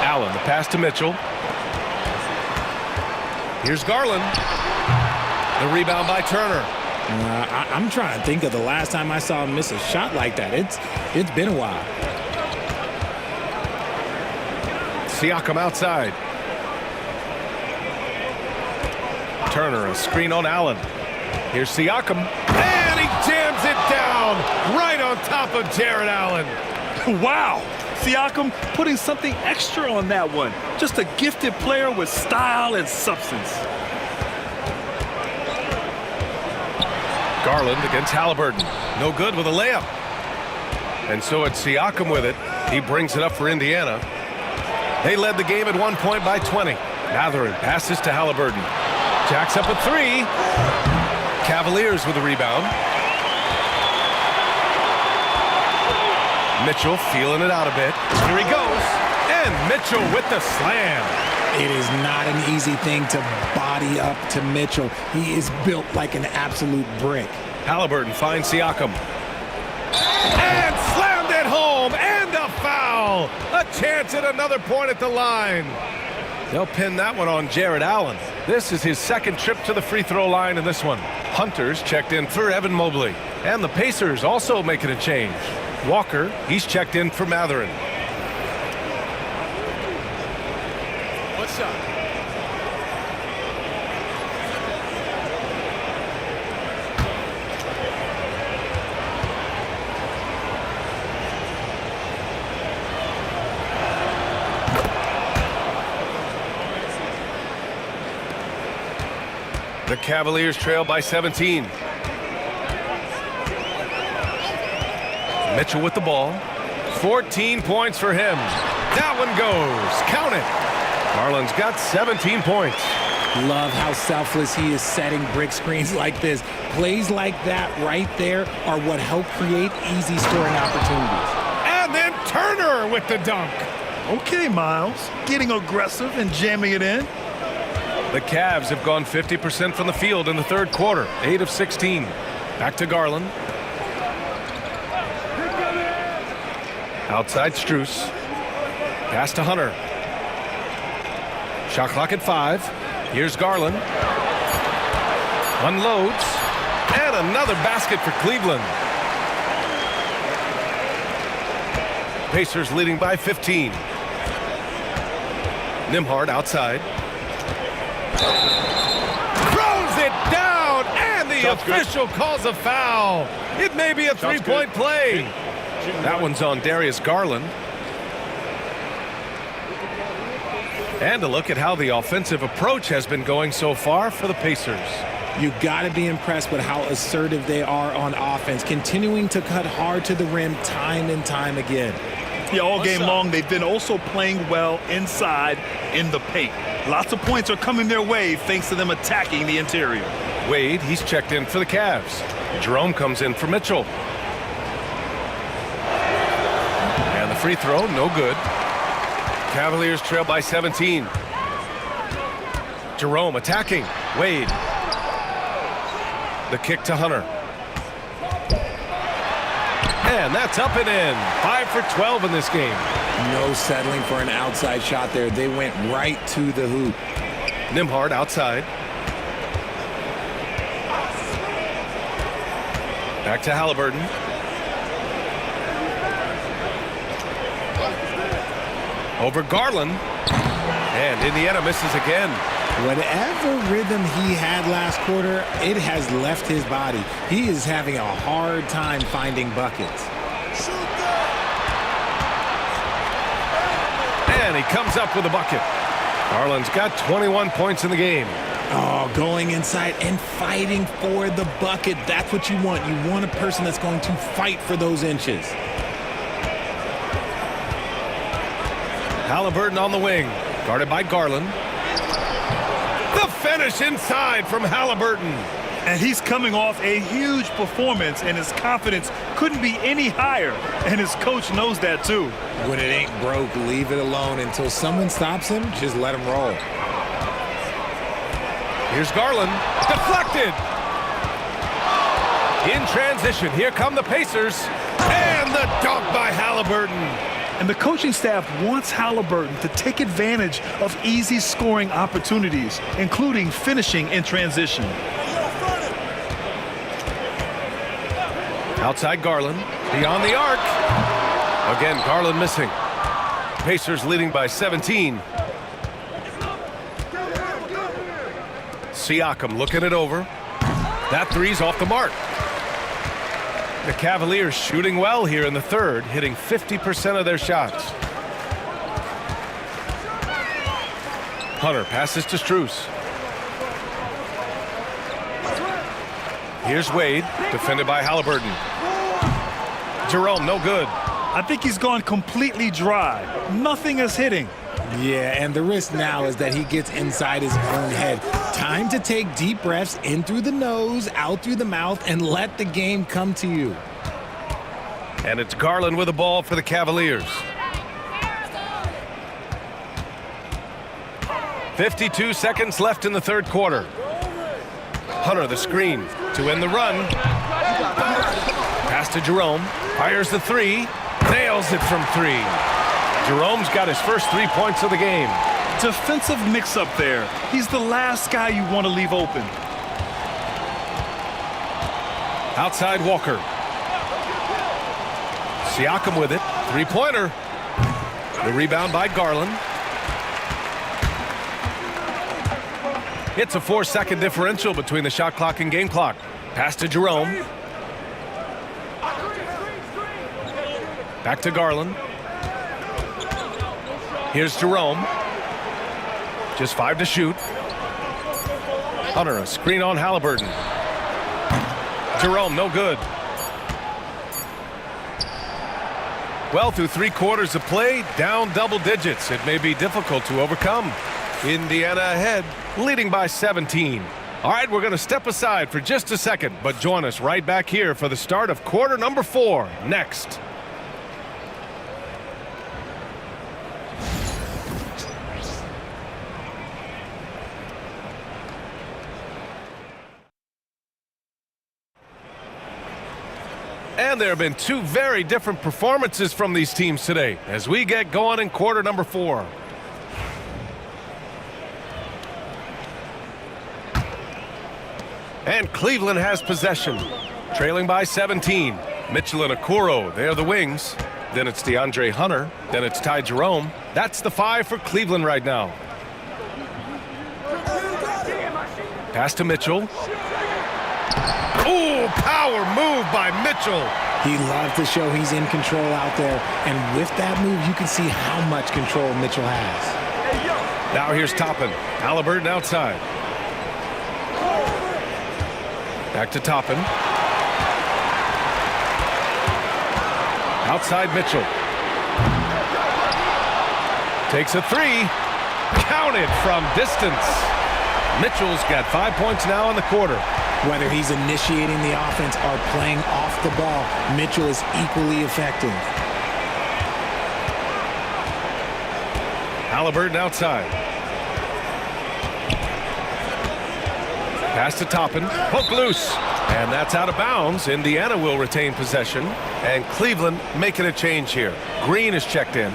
Allen, the pass to Mitchell. Here's Garland. The rebound by Turner. I'm trying to think of the last time I saw him miss a shot like that. It's been a while. Siakam outside. Turner, a screen on Allen. Here's Siakam. And he jams it down right on top of Jared Allen. Wow. Siakam putting something extra on that one. Just a gifted player with style and substance. Garland against Halliburton. No good with a layup. And so it's Siakam with it. He brings it up for Indiana. They led the game at 1 point by 20. Mathurin passes to Halliburton. Jacks up a 3. Cavaliers with the rebound. Mitchell feeling it out a bit. Here he goes. And Mitchell with the slam. It is not an easy thing to body up to Mitchell. He is built like an absolute brick. Halliburton finds Siakam. And slammed it home. And a foul. A chance at another point at the line. They'll pin that one on Jared Allen. This is his second trip to the free throw line in this one. Hunter's checked in for Evan Mobley. And the Pacers also making a change. Walker, he's checked in for Mathurin. What's up? The Cavaliers trail by 17. Mitchell with the ball. 14 points for him. That one goes. Count it. Garland's got 17 points. Love how selfless he is setting brick screens like this. Plays like that right there are what help create easy scoring opportunities. And then Turner with the dunk. Okay, Miles. Getting aggressive and jamming it in. The Cavs have gone 50% from the field in the third quarter. 8 of 16. Back to Garland. Outside Strus. Pass to Hunter. Shot clock at 5. Here's Garland. Unloads. And another basket for Cleveland. Pacers leading by 15. Nembhard outside. Throws it down. And the official calls a foul. It may be a three-point play. That one's on Darius Garland. And a look at how the offensive approach has been going so far for the Pacers. You got to be impressed with how assertive they are on offense, continuing to cut hard to the rim time and time again. Yeah, all game long, they've been also playing well inside in the paint. Lots of points are coming their way thanks to them attacking the interior. Wade, he's checked in for the Cavs. Jerome comes in for Mitchell. And the free throw, no good. Cavaliers trail by 17. Jerome attacking. Wade. The kick to Hunter. And that's up and in. 5 for 12 in this game. No settling for an outside shot there. They went right to the hoop. Nembhard outside. Back to Halliburton. Over Garland. And Indiana misses again. Whatever rhythm he had last quarter, it has left his body. He is having a hard time finding buckets. And he comes up with a bucket. Garland's got 21 points in the game. Oh, going inside and fighting for the bucket. That's what you want. You want a person that's going to fight for those inches. Halliburton on the wing, guarded by Garland. The finish inside from Halliburton. And he's coming off a huge performance, and his confidence couldn't be any higher. And his coach knows that too. When it ain't broke, leave it alone. Until someone stops him, just let him roll. Here's Garland. Deflected. In transition, here come the Pacers. And the dunk by Halliburton. And the coaching staff wants Halliburton to take advantage of easy scoring opportunities, including finishing in transition. Outside Garland, beyond the arc. Again, Garland missing. Pacers leading by 17. Siakam looking it over. That three's off the mark. The Cavaliers shooting well here in the third, hitting 50% of their shots. Hunter passes to Strus. Here's Wade, defended by Halliburton. Jerome, no good. I think he's gone completely dry. Nothing is hitting. Yeah, and the risk now is that he gets inside his own head. Time to take deep breaths in through the nose, out through the mouth, and let the game come to you. And it's Garland with the ball for the Cavaliers. 52 seconds left in the third quarter. Hunter the screen to end the run. Pass to Jerome. Fires the three. Nails it from three. Jerome's got his first 3 points of the game. Defensive mix-up there. He's the last guy you want to leave open. Outside Walker. Siakam with it. Three-pointer. The rebound by Garland. It's a 4-second differential between the shot clock and game clock. Pass to Jerome. Back to Garland. Here's Jerome. Just 5 to shoot. Hunter, a screen on Halliburton. Jerome, no good. Well, through 3 quarters of play, down double digits. It may be difficult to overcome. Indiana ahead, leading by 17. All right, we're going to step aside for just a second, but join us right back here for the start of quarter number 4 next. And there have been 2 very different performances from these teams today as we get going in quarter number 4. And Cleveland has possession, trailing by 17. Mitchell and Okoro, they're the wings. Then it's DeAndre Hunter. Then it's Ty Jerome. That's the 5 for Cleveland right now. Pass to Mitchell. Ooh, power move by Mitchell. He loves to show he's in control out there. And with that move, you can see how much control Mitchell has. Now here's Toppin. Halliburton outside. Back to Toppin. Outside Mitchell. Takes a 3. Counted from distance. Mitchell's got 5 points now in the quarter. Whether he's initiating the offense or playing off the ball, Mitchell is equally effective. Halliburton outside. Pass to Toppin. Poke loose. And that's out of bounds. Indiana will retain possession. And Cleveland making a change here. Green is checked in.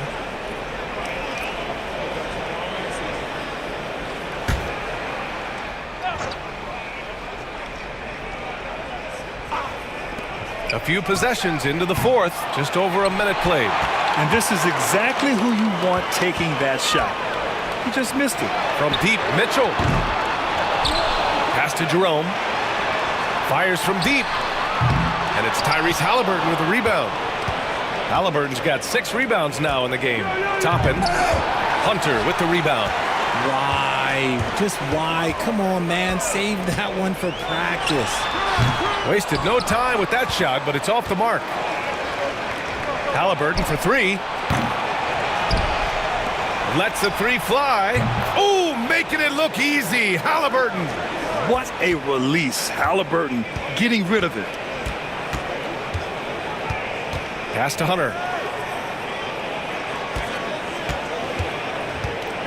A few possessions into the fourth. Just over a minute played. And this is exactly who you want taking that shot. He just missed it. From deep, Mitchell. Pass to Jerome. Fires from deep. And it's Tyrese Halliburton with the rebound. Halliburton's got 6 rebounds now in the game. Toppin. Hunter with the rebound. Why? Just why? Come on, man. Save that one for practice. Wasted no time with that shot, but it's off the mark. Halliburton for 3. Lets the three fly. Ooh, making it look easy. Halliburton. What a release. Halliburton getting rid of it. Pass to Hunter.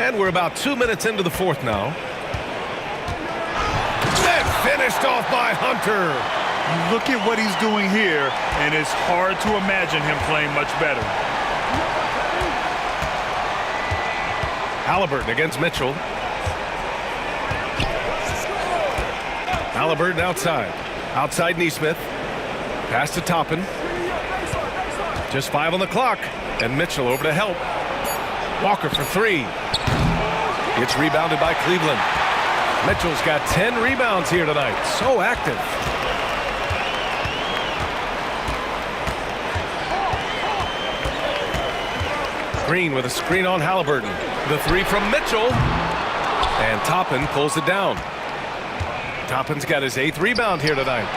And we're about 2 minutes into the fourth now. And finished off by Hunter. Look at what he's doing here, and it's hard to imagine him playing much better. Halliburton against Mitchell. Halliburton outside. Outside Neesmith. Pass to Toppin. Just 5 on the clock. And Mitchell over to help. Walker for 3. It's rebounded by Cleveland. Mitchell's got 10 rebounds here tonight. So active. Green with a screen on Halliburton. The 3 from Mitchell. And Toppin pulls it down. Toppin's got his 8th rebound here tonight.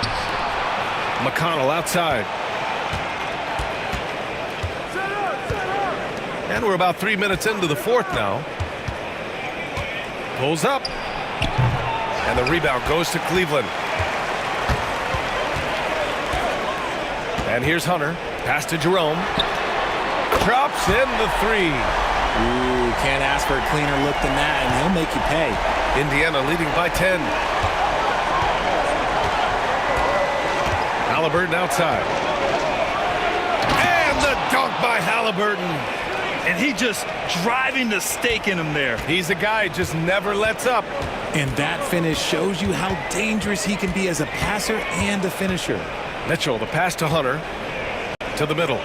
McConnell outside. And we're about 3 minutes into the fourth now. Pulls up. And the rebound goes to Cleveland. And here's Hunter. Pass to Jerome. Drops in the 3. Ooh, can't ask for a cleaner look than that, and he'll make you pay. Indiana leading by 10. Halliburton outside. And the dunk by Halliburton. And he just driving the stake in him there. He's a guy just never lets up. And that finish shows you how dangerous he can be as a passer and a finisher. Mitchell, the pass to Hunter. To the middle.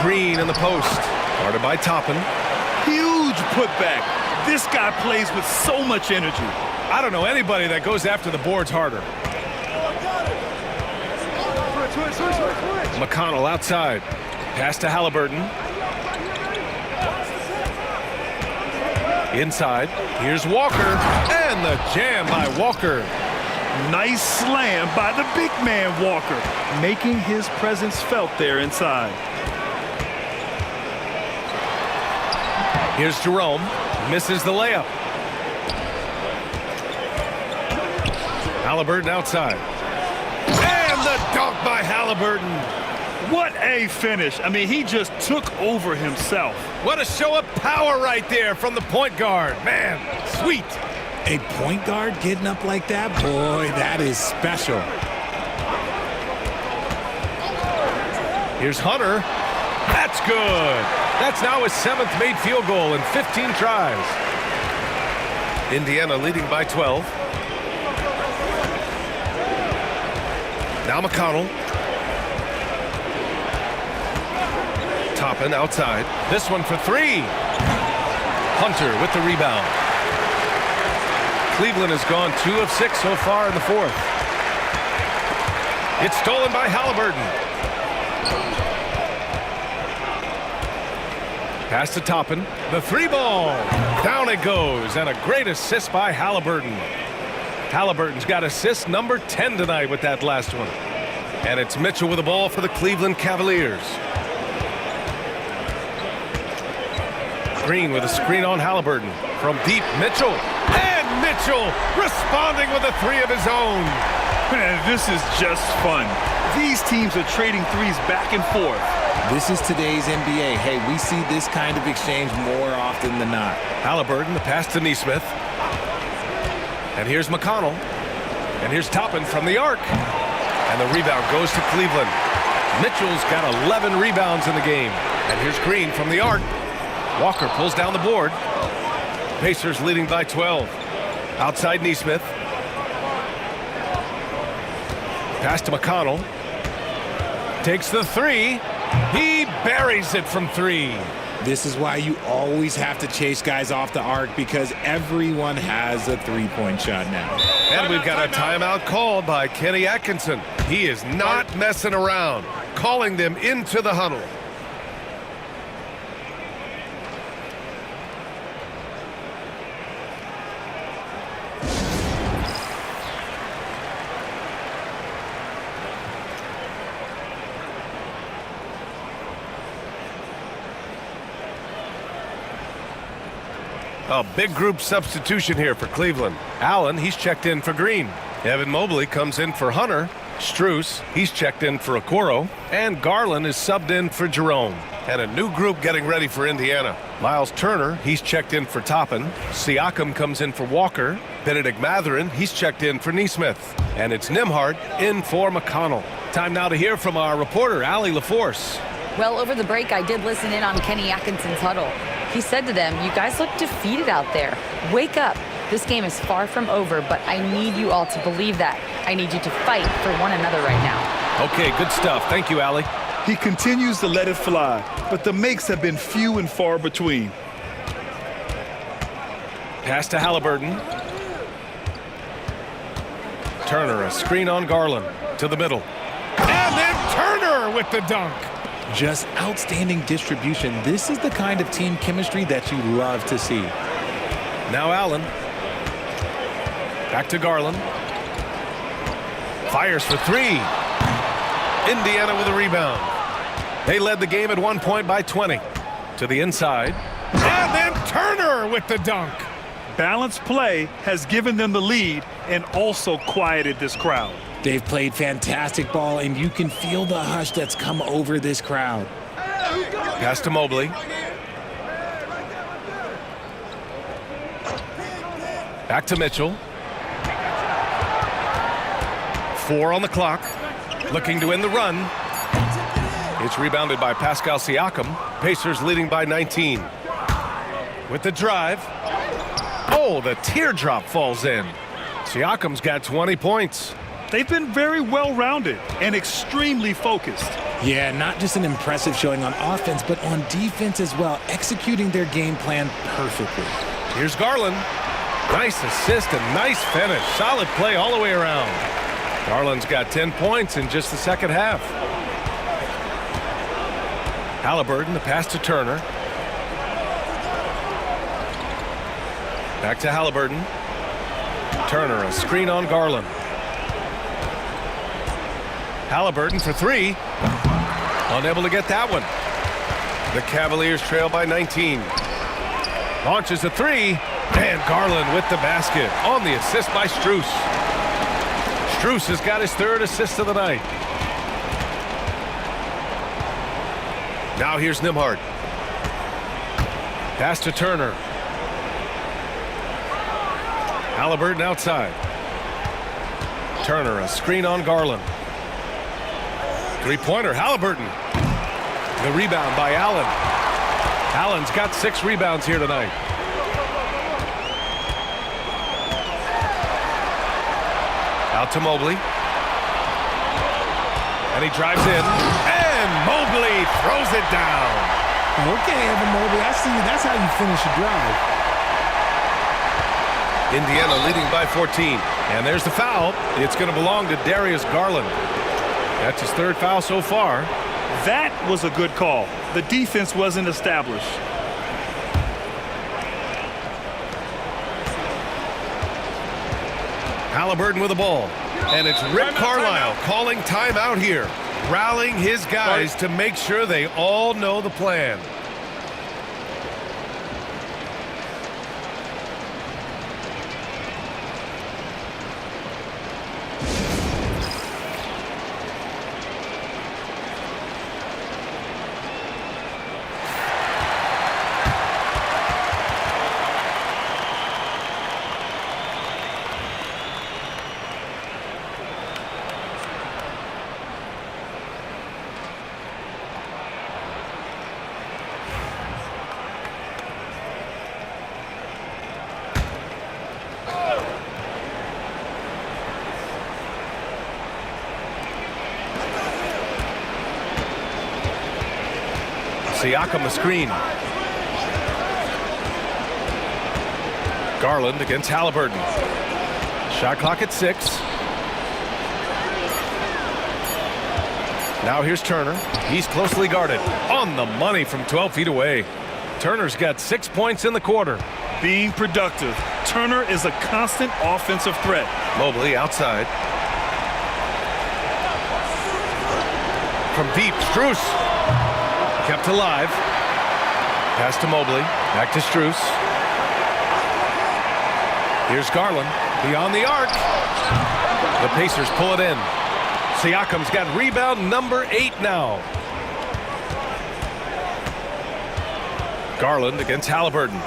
Green in the post. Guarded by Toppin. Huge putback. This guy plays with so much energy. I don't know anybody that goes after the boards harder. McConnell outside. Pass to Halliburton. Inside. Here's Walker. And the jam by Walker. Nice slam by the big man Walker, making his presence felt there inside. Here's Jerome. Misses the layup. Halliburton outside. And the dunk by Halliburton. What a finish. I mean, he just took over himself. What a show of power right there from the point guard. Man, sweet. A point guard getting up like that? Boy, that is special. Here's Hunter. That's good. That's now his 7th made field goal in 15 tries. Indiana leading by 12. Now McConnell. Toppin outside. This one for 3. Hunter with the rebound. Cleveland has gone 2 of 6 so far in the fourth. It's stolen by Halliburton. Pass to Toppin. The 3 ball. Down it goes. And a great assist by Halliburton. Halliburton's got assist number 10 tonight with that last one. And it's Mitchell with the ball for the Cleveland Cavaliers. Green with a screen on Halliburton. From deep, Mitchell. And Mitchell responding with a 3 of his own. Man, this is just fun. These teams are trading threes back and forth. This is today's NBA. Hey, we see this kind of exchange more often than not. Halliburton, the pass to Neesmith. And here's McConnell. And here's Toppin from the arc. And the rebound goes to Cleveland. Mitchell's got 11 rebounds in the game. And here's Green from the arc. Walker pulls down the board. Pacers leading by 12. Outside Neesmith. Pass to McConnell. Takes the 3. He buries it from 3. This is why you always have to chase guys off the arc, because everyone has a three-point shot now. And we've got a timeout called by Kenny Atkinson. He is not messing around, calling them into the huddle. A big group substitution here for Cleveland. Allen, he's checked in for Green. Evan Mobley comes in for Hunter. Strus, he's checked in for Okoro. And Garland is subbed in for Jerome. And a new group getting ready for Indiana. Miles Turner, he's checked in for Toppin. Siakam comes in for Walker. Benedict Mathurin, he's checked in for Nesmith. And it's Nembhard in for McConnell. Time now to hear from our reporter, Allie LaForce. Well, over the break, I did listen in on Kenny Atkinson's huddle. He said to them, "You guys look defeated out there. Wake up. This game is far from over, but I need you all to believe that. I need you to fight for one another right now." Okay, good stuff. Thank you, Allie. He continues to let it fly, but the makes have been few and far between. Pass to Halliburton. Turner, a screen on Garland. To the middle. And then Turner with the dunk. Just outstanding distribution. This is the kind of team chemistry that you love to see. Now Allen. Back to Garland. Fires for three. Indiana with a rebound. They led the game at one point by 20. To the inside. And then Turner with the dunk. Balanced play has given them the lead and also quieted this crowd. They've played fantastic ball, and you can feel the hush that's come over this crowd. Pass to Mobley. Back to Mitchell. 4 on the clock. Looking to win the run. It's rebounded by Pascal Siakam. Pacers leading by 19. With the drive. Oh, the teardrop falls in. Siakam's got 20 points. They've been very well-rounded and extremely focused. Yeah, not just an impressive showing on offense, but on defense as well, executing their game plan perfectly. Here's Garland. Nice assist and nice finish. Solid play all the way around. Garland's got 10 points in just the second half. Halliburton, the pass to Turner. Back to Halliburton. Turner, a screen on Garland. Halliburton for three. Unable to get that one. The Cavaliers trail by 19. Launches a three. And Garland with the basket on the assist by Strus. Strus has got his third assist of the night. Now here's Nembhard. Pass to Turner. Halliburton outside. Turner, a screen on Garland. Three-pointer, Halliburton. The rebound by Allen. Allen's got 6 rebounds here tonight. Out to Mobley. And he drives in. And Mobley throws it down. Okay, Evan Mobley, I see you. That's how you finish a drive. Indiana leading by 14. And there's the foul. It's going to belong to Darius Garland. That's his third foul so far. That was a good call. The defense wasn't established. Halliburton with the ball. And it's Rick Carlisle calling timeout here. Rallying his guys to make sure they all know the plan. Siakam the screen. Garland against Halliburton. Shot clock at 6. Now here's Turner. He's closely guarded. On the money from 12 feet away. Turner's got 6 points in the quarter. Being productive. Turner is a constant offensive threat. Mobley outside. From deep, Strus. Kept alive. Pass to Mobley. Back to Strus. Here's Garland beyond the arc. The Pacers pull it in. Siakam's got rebound number 8 now. Garland against Halliburton.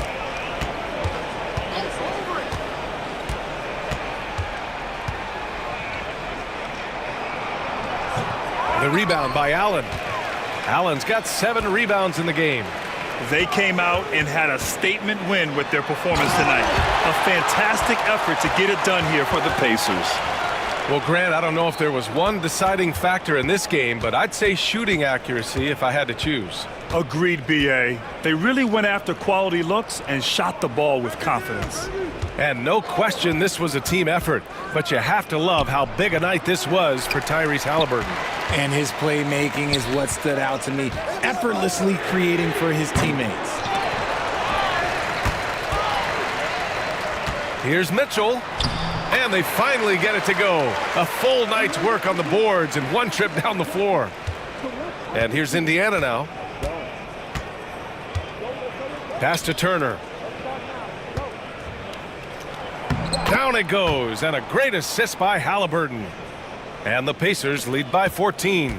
The rebound by Allen. Allen's got 7 rebounds in the game. They came out and had a statement win with their performance tonight. A fantastic effort to get it done here for the Pacers. Well, Grant, I don't know if there was one deciding factor in this game, but I'd say shooting accuracy if I had to choose. Agreed, B.A. They really went after quality looks and shot the ball with confidence. And no question this was a team effort, but you have to love how big a night this was for Tyrese Halliburton. And his playmaking is what stood out to me, effortlessly creating for his teammates. Here's Mitchell, and they finally get it to go. A full night's work on the boards and one trip down the floor. And here's Indiana now. Pass to Turner. Down it goes, and a great assist by Halliburton. And the Pacers lead by 14.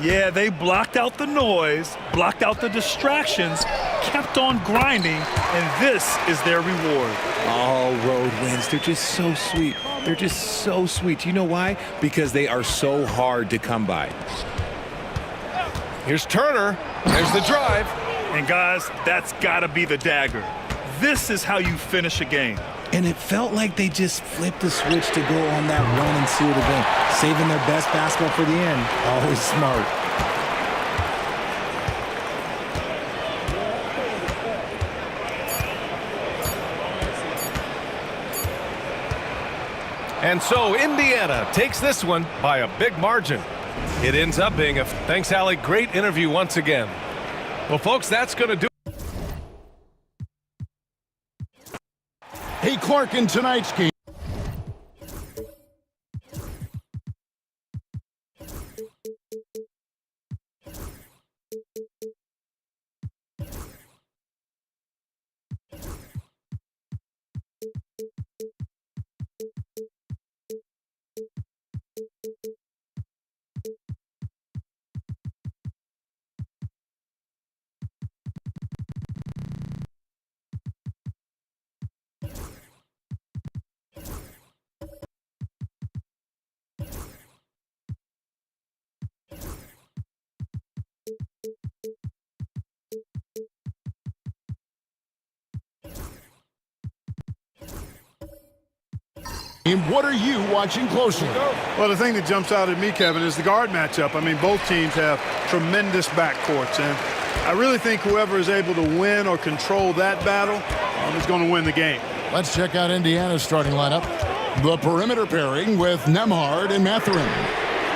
Yeah, they blocked out the noise, blocked out the distractions, kept on grinding, and this is their reward. All road wins, they're just so sweet. They're just so sweet. You know why? Because they are so hard to come by. Here's Turner. There's the drive. And guys, that's got to be the dagger. This is how you finish a game. And it felt like they just flipped the switch to go on that run and seal the game, saving their best basketball for the end. Always smart. And so Indiana takes this one by a big margin. It ends up being a thanks, Allie. Great interview once again. Well, folks, that's going to do. Hey, Clark, in tonight's game. What are you watching closely? Well, the thing that jumps out at me, Kevin, is the guard matchup. I mean, both teams have tremendous backcourts, and I really think whoever is able to win or control that battle is going to win the game. Let's check out Indiana's starting lineup. The perimeter pairing with Nembhard and Mathurin.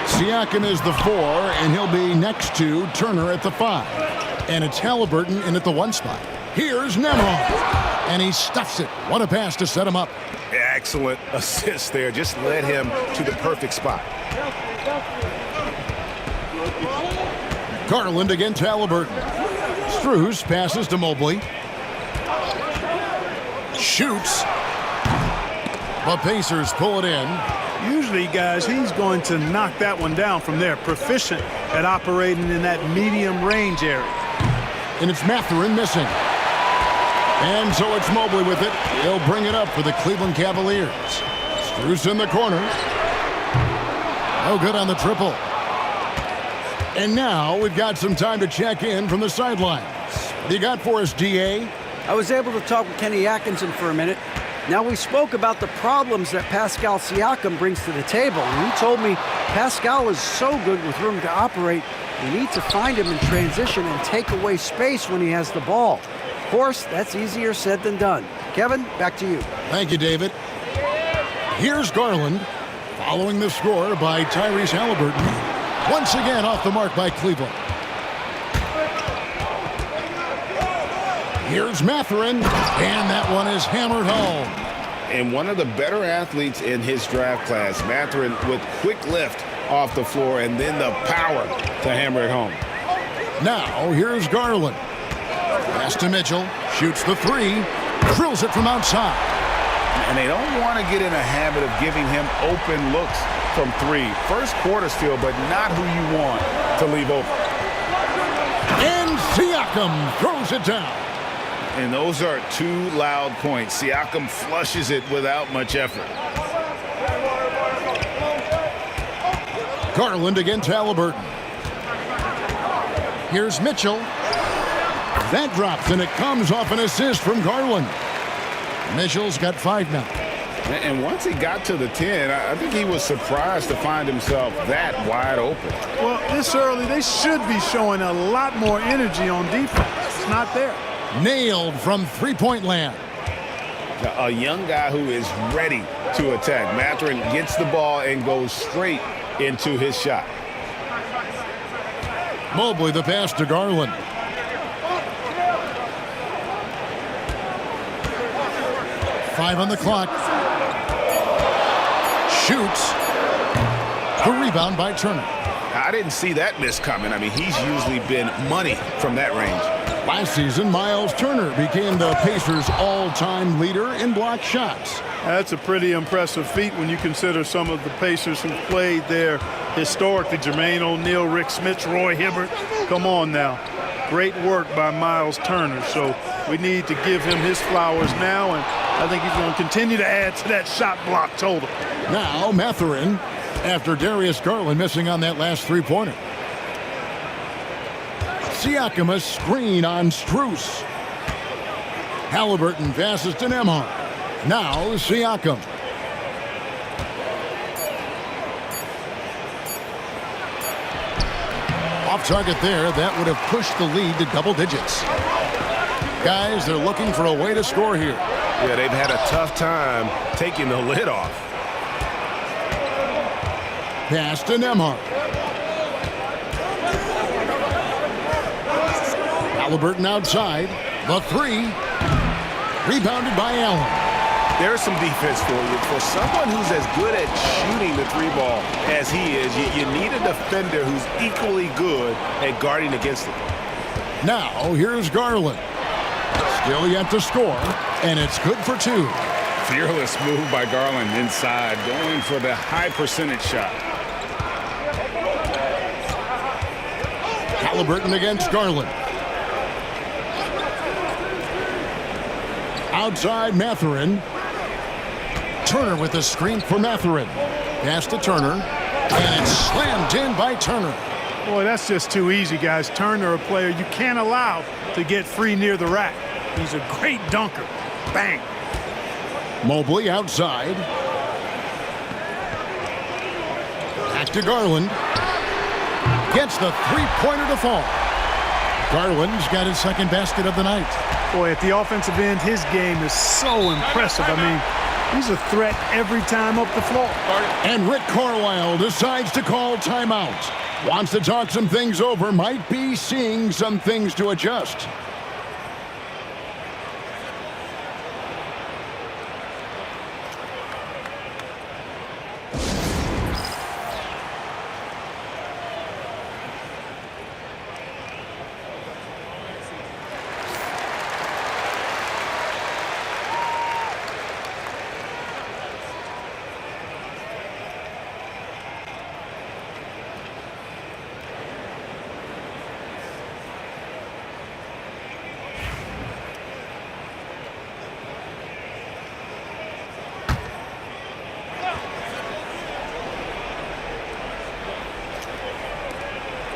Siakam is the 4, and he'll be next to Turner at the 5. And it's Halliburton in at the 1 spot. Here's Nembhard, and he stuffs it. What a pass to set him up. Excellent assist there. Just led him to the perfect spot. Garland against Halliburton. Strus passes to Mobley. Shoots. The Pacers pull it in. Usually, guys, he's going to knock that one down from there. Proficient at operating in that medium range area. And it's Mathurin missing. And so it's Mobley with it. He'll bring it up for the Cleveland Cavaliers. Strus in the corner. Oh, good on the triple. And now we've got some time to check in from the sidelines. What do you got for us, DA? I was able to talk with Kenny Atkinson for a minute. Now, we spoke about the problems that Pascal Siakam brings to the table. And he told me Pascal is so good with room to operate, we need to find him in transition and take away space when he has the ball. Of course, that's easier said than done. Kevin, back to you. Thank you, David. Here's Garland, following the score by Tyrese Halliburton. Once again off the mark by Cleveland. Here's Mathurin, and that one is hammered home. And one of the better athletes in his draft class, Mathurin, with quick lift off the floor and then the power to hammer it home. Now, here's Garland. Pass to Mitchell, shoots the 3, drills it from outside. and they don't want to get in a habit of giving him open looks from three. First quarter still, but not who you want to leave open. And Siakam throws it down. And those are two loud points. Siakam flushes it without much effort. Garland against Halliburton. Here's Mitchell. That drops, and it comes off an assist from Garland. Mitchell's got 5 now. And once he got to the 10, I think he was surprised to find himself that wide open. Well, this early, they should be showing a lot more energy on defense. It's not there. Nailed from three-point land. A young guy who is ready to attack. Mathurin gets the ball and goes straight into his shot. Mobley the pass to Garland. Five on the clock. Shoots. The rebound by Turner. I didn't see that miss coming. I mean, he's usually been money from that range. Last season, Miles Turner became the Pacers' all-time leader in block shots. That's a pretty impressive feat when you consider some of the Pacers who played there historically. Jermaine O'Neal, Rick Smits, Roy Hibbert. Come on now. Great work by Miles Turner. So we need to give him his flowers now, and I think he's going to continue to add to that shot block total. Now Mathurin, after Darius Garland missing on that last three-pointer. Siakam a screen on Strus. Halliburton passes to Nembhard. Now Siakam. Off target there. That would have pushed the lead to double digits. Guys, they're looking for a way to score here. Yeah, they've had a tough time taking the lid off. Pass to Nembhard. Halliburton outside. The three. Rebounded by Allen. There's some defense for you. For someone who's as good at shooting the three ball as he is, you need a defender who's equally good at guarding against it. Now, here's Garland. Still yet to score, and it's good for 2. Fearless move by Garland inside, going for the high percentage shot. Halliburton against Garland. Outside Mathurin. Turner with the screen for Mathurin. Pass to Turner. And it's slammed in by Turner. Boy, that's just too easy, guys. Turner, a player you can't allow to get free near the rack. He's a great dunker. Bang. Mobley outside. Back to Garland. Gets the three-pointer to fall. Garland's got his second basket of the night. Boy, at the offensive end, his game is so impressive. I mean, he's a threat every time up the floor. And Rick Carlisle decides to call timeout. Wants to talk some things over. Might be seeing some things to adjust.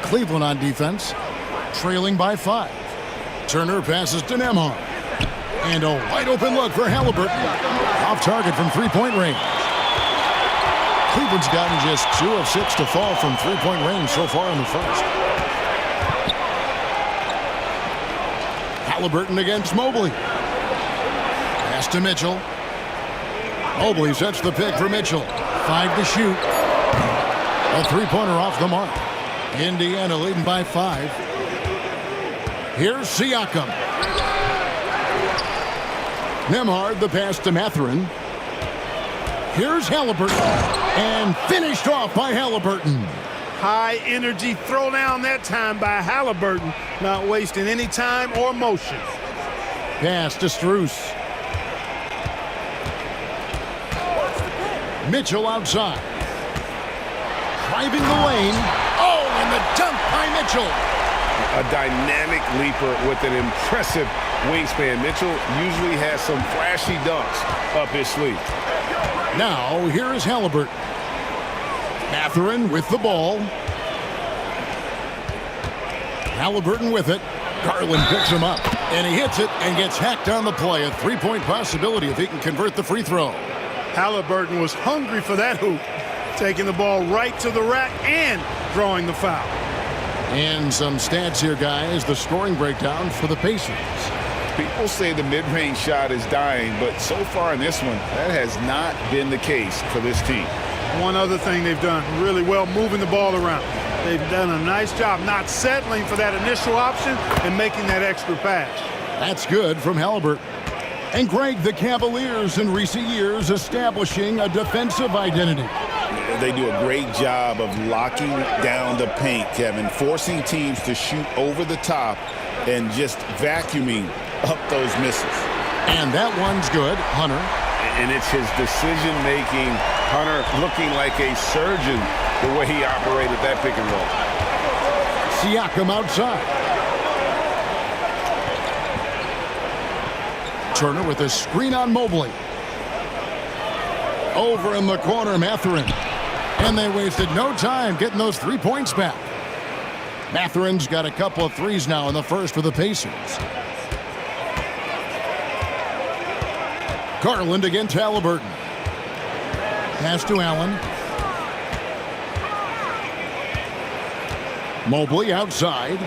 Cleveland on defense, trailing by 5. Turner passes to Nembhard. And a wide open look for Halliburton. Off target from three-point range. Cleveland's gotten just 2 of 6 to fall from three-point range so far in the first. Halliburton against Mobley. Pass to Mitchell. Mobley sets the pick for Mitchell. 5 to shoot. A three-pointer off the mark. Indiana leading by 5. Here's Siakam. Nembhard the pass to Mathurin. Here's Halliburton. And finished off by Halliburton. High energy throwdown that time by Halliburton. Not wasting any time or motion. Pass to Strus. Mitchell outside. Driving the lane. Oh, and the dunk by Mitchell. A dynamic leaper with an impressive wingspan. Mitchell usually has some flashy dunks up his sleeve. Now, here is Halliburton. Mathurin with the ball. Halliburton with it. Garland picks him up, and he hits it and gets hacked on the play. A three-point possibility if he can convert the free throw. Halliburton was hungry for that hoop, taking the ball right to the rack and drawing the foul. And some stats here, guys. The scoring breakdown for the Pacers. People say the mid-range shot is dying, but so far in this one, that has not been the case for this team. One other thing they've done really well, moving the ball around. They've done a nice job not settling for that initial option and making that extra pass. That's good from Halliburton. And Greg, the Cavaliers in recent years establishing a defensive identity. They do a great job of locking down the paint, Kevin, forcing teams to shoot over the top and just vacuuming up those misses. And that one's good, Hunter. And it's his decision-making, Hunter looking like a surgeon the way he operated that pick and roll. Siakam outside. Turner with a screen on Mobley. Over in the corner, Mathurin. And they wasted no time getting those 3 points back. Mathurin's got a couple of threes now in the first for the Pacers. Garland against Halliburton. Pass to Allen. Mobley outside.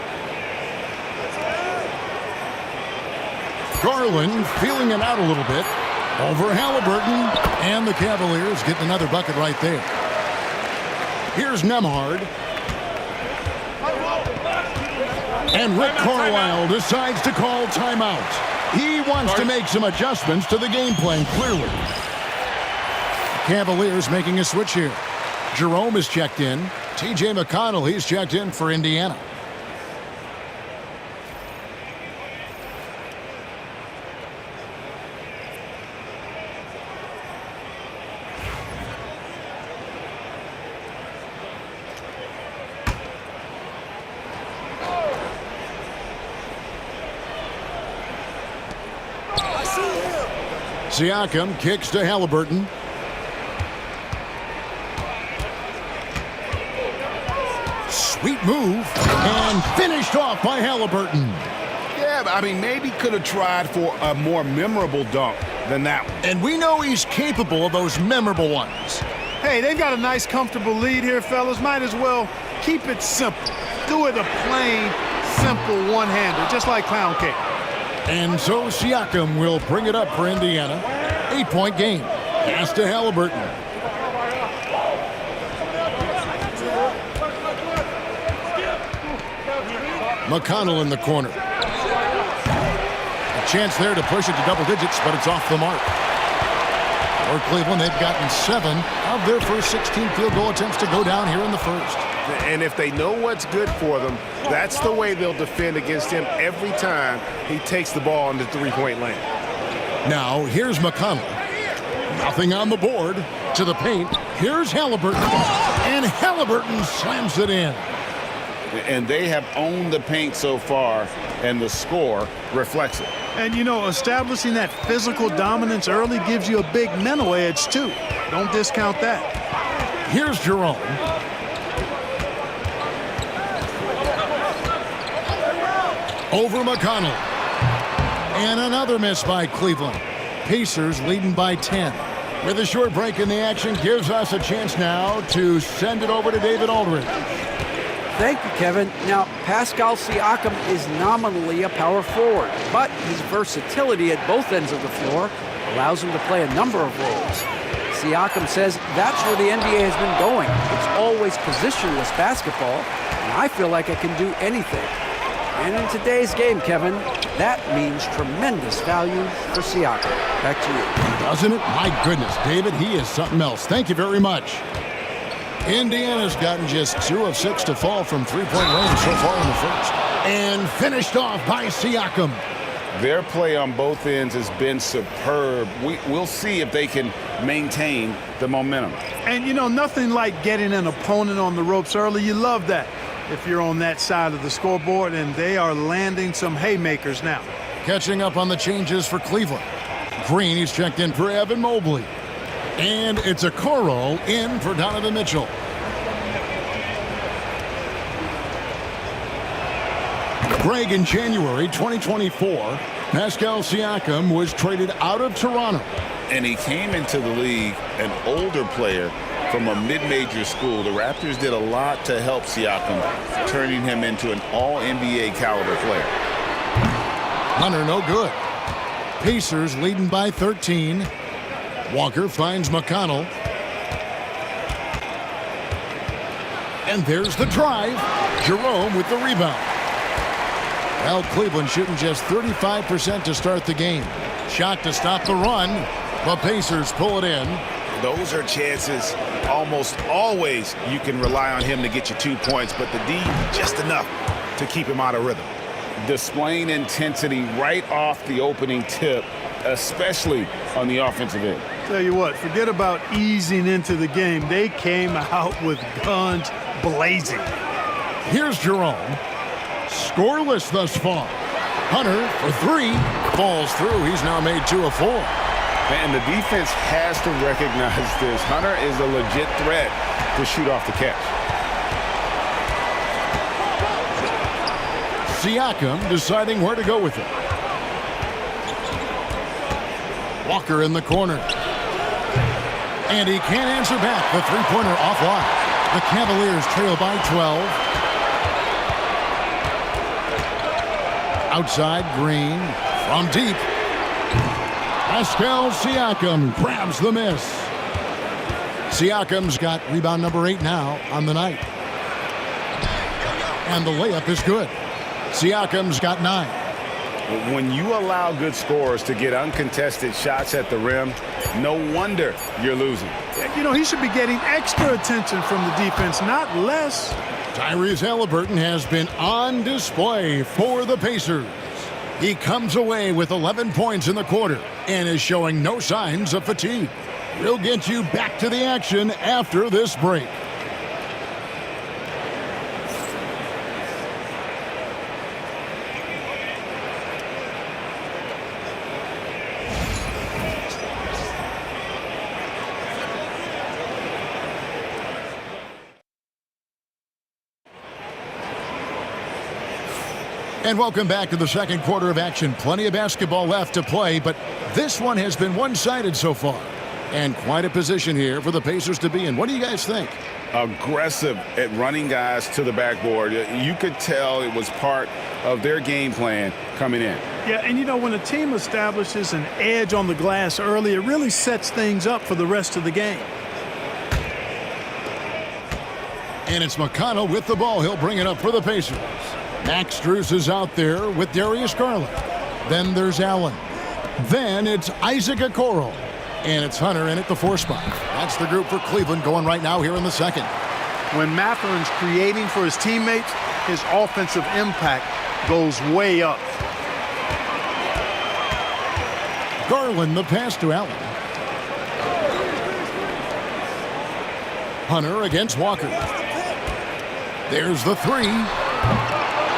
Garland feeling it out a little bit. Over Halliburton. And the Cavaliers getting another bucket right there. Here's Nembhard. And Rick Carlisle decides to call timeout. He wants to make some adjustments to the game plan, clearly. Cavaliers making a switch here. Jerome is checked in. T.J. McConnell, he's checked in for Indiana. Siakam kicks to Halliburton. Sweet move. And finished off by Halliburton. Yeah, I mean, maybe could have tried for a more memorable dunk than that one. And we know he's capable of those memorable ones. Hey, they've got a nice, comfortable lead here, fellas. Might as well keep it simple. Do it a plain, simple one-hander, just like pound cake. And so Siakam will bring it up for Indiana. 8-point game. Pass to Halliburton. McConnell in the corner. A chance there to push it to double digits, but it's off the mark. For Cleveland, they've gotten 7 of their first 16 field goal attempts to go down here in the first. And if they know what's good for them, that's the way they'll defend against him every time he takes the ball in the three-point lane. Now, here's McConnell. Nothing on the board. To the paint. Here's Halliburton. And Halliburton slams it in. And they have owned the paint so far, and the score reflects it. And, you know, establishing that physical dominance early gives you a big mental edge, too. Don't discount that. Here's Jerome. Over McConnell. And another miss by Cleveland. Pacers leading by 10. With a short break in the action, gives us a chance now to send it over to David Aldridge. Thank you, Kevin. Now, Pascal Siakam is nominally a power forward, but his versatility at both ends of the floor allows him to play a number of roles. Siakam says that's where the NBA has been going. It's always positionless basketball, and I feel like I can do anything. And in today's game, Kevin, that means tremendous value for Siakam. Back to you. Doesn't it? My goodness, David, he is something else. Thank you very much. Indiana's gotten just 2 of 6 to fall from three-point range so far in the first. And finished off by Siakam. Their play on both ends has been superb. We'll see if they can maintain the momentum. And, you know, nothing like getting an opponent on the ropes early. You love that if you're on that side of the scoreboard, and they are landing some haymakers now. Catching up on the changes for Cleveland. Green, he's checked in for Evan Mobley. And it's a Okoro in for Donovan Mitchell. Greg, in January 2024, Pascal Siakam was traded out of Toronto. And he came into the league an older player from a mid-major school. The Raptors did a lot to help Siakam, turning him into an all-NBA caliber player. Hunter, no good. Pacers leading by 13. Walker finds McConnell. And there's the drive. Jerome with the rebound. Well, Cleveland shooting just 35% to start the game. Shot to stop the run. The Pacers pull it in. Those are chances almost always you can rely on him to get you 2 points, but the D just enough to keep him out of rhythm. Displaying intensity right off the opening tip, especially on the offensive end. Tell you what, forget about easing into the game. They came out with guns blazing. Here's Jerome. Scoreless thus far. Hunter for three. Falls through. He's now made 2 of 4. And the defense has to recognize this. Hunter is a legit threat to shoot off the catch. Siakam deciding where to go with it. Walker in the corner. And he can't answer back. The three-pointer offline. The Cavaliers trail by 12. Outside, Green from deep. Pascal Siakam grabs the miss. Siakam's got rebound number 8 now on the night. And the layup is good. Siakam's got 9. When you allow good scorers to get uncontested shots at the rim, no wonder you're losing. You know, he should be getting extra attention from the defense, not less. Tyrese Halliburton has been on display for the Pacers. He comes away with 11 points in the quarter and is showing no signs of fatigue. We'll get you back to the action after this break. And welcome back to the second quarter of action. Plenty of basketball left to play, but this one has been one-sided so far. And quite a position here for the Pacers to be in. What do you guys think? Aggressive at running guys to the backboard. You could tell it was part of their game plan coming in. Yeah, and you know, when a team establishes an edge on the glass early, it really sets things up for the rest of the game. And it's McConnell with the ball. He'll bring it up for the Pacers. Max Strus is out there with Darius Garland. Then there's Allen. Then it's Isaac Okoro. And it's Hunter in at the 4 spot. That's the group for Cleveland going right now here in the second. When Mathurin's creating for his teammates, his offensive impact goes way up. Garland, the pass to Allen. Hunter against Walker. There's the 3.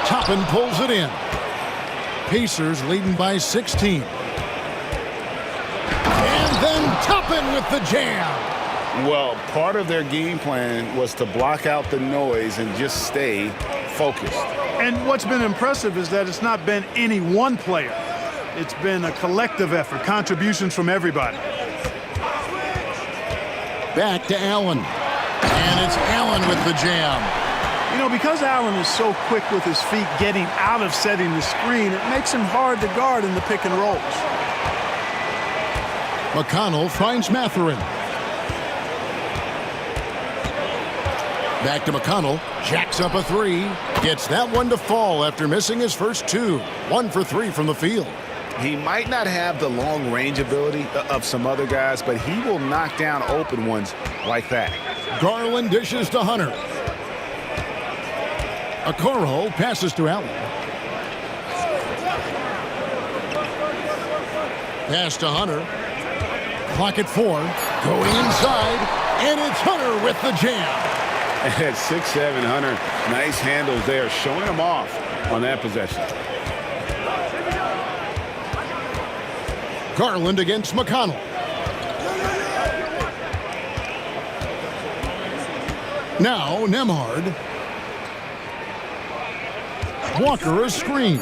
Toppin pulls it in. Pacers leading by 16. And then Toppin with the jam. Well, part of their game plan was to block out the noise and just stay focused. And what's been impressive is that it's not been any one player. It's been a collective effort, contributions from everybody. Back to Allen. And it's Allen with the jam. You know, because Allen is so quick with his feet getting out of setting the screen, it makes him hard to guard in the pick and rolls. McConnell finds Mathurin. Back to McConnell. Jacks up a 3. Gets that one to fall after missing his first 2. 1 for 3 from the field. He might not have the long-range ability of some other guys, but he will knock down open ones like that. Garland dishes to Hunter. Okoro passes to Allen. Pass to Hunter. Clock at 4. Going inside. And it's Hunter with the jam. At 6'7", Hunter, nice handles there, showing him off on that possession. Garland against McConnell. Now Nemhard. Walker a screen.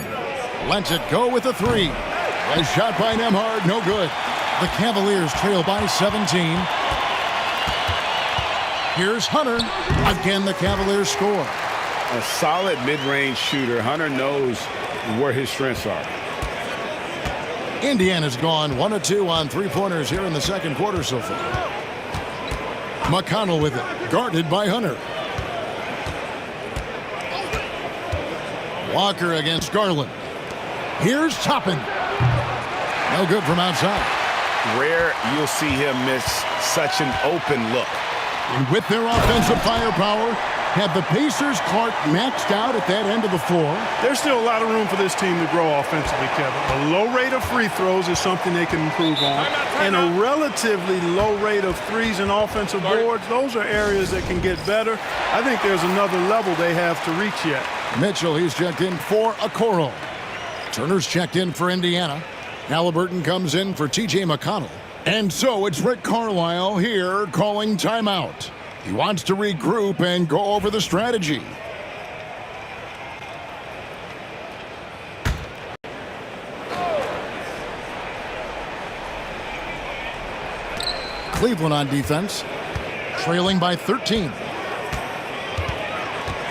Lets it go with a 3. A shot by Nemhard, no good. The Cavaliers trail by 17. Here's Hunter. Again, the Cavaliers score. A solid mid-range shooter. Hunter knows where his strengths are. Indiana's gone 1 of 2 on 3-pointers here in the second quarter so far. McConnell with it, guarded by Hunter. Walker against Garland. Here's Toppin. No good from outside. Rare you'll see him miss such an open look. And with their offensive firepower, have the Pacers' Clark maxed out at that end of the floor? There's still a lot of room for this team to grow offensively, Kevin. A low rate of free throws is something they can improve on. And a relatively low rate of threes and offensive boards, those are areas that can get better. I think there's another level they have to reach yet. Mitchell, he's checked in for Okoro. Turner's checked in for Indiana. Halliburton comes in for T.J. McConnell. And so it's Rick Carlisle here calling timeout. He wants to regroup and go over the strategy. Cleveland on defense, trailing by 13.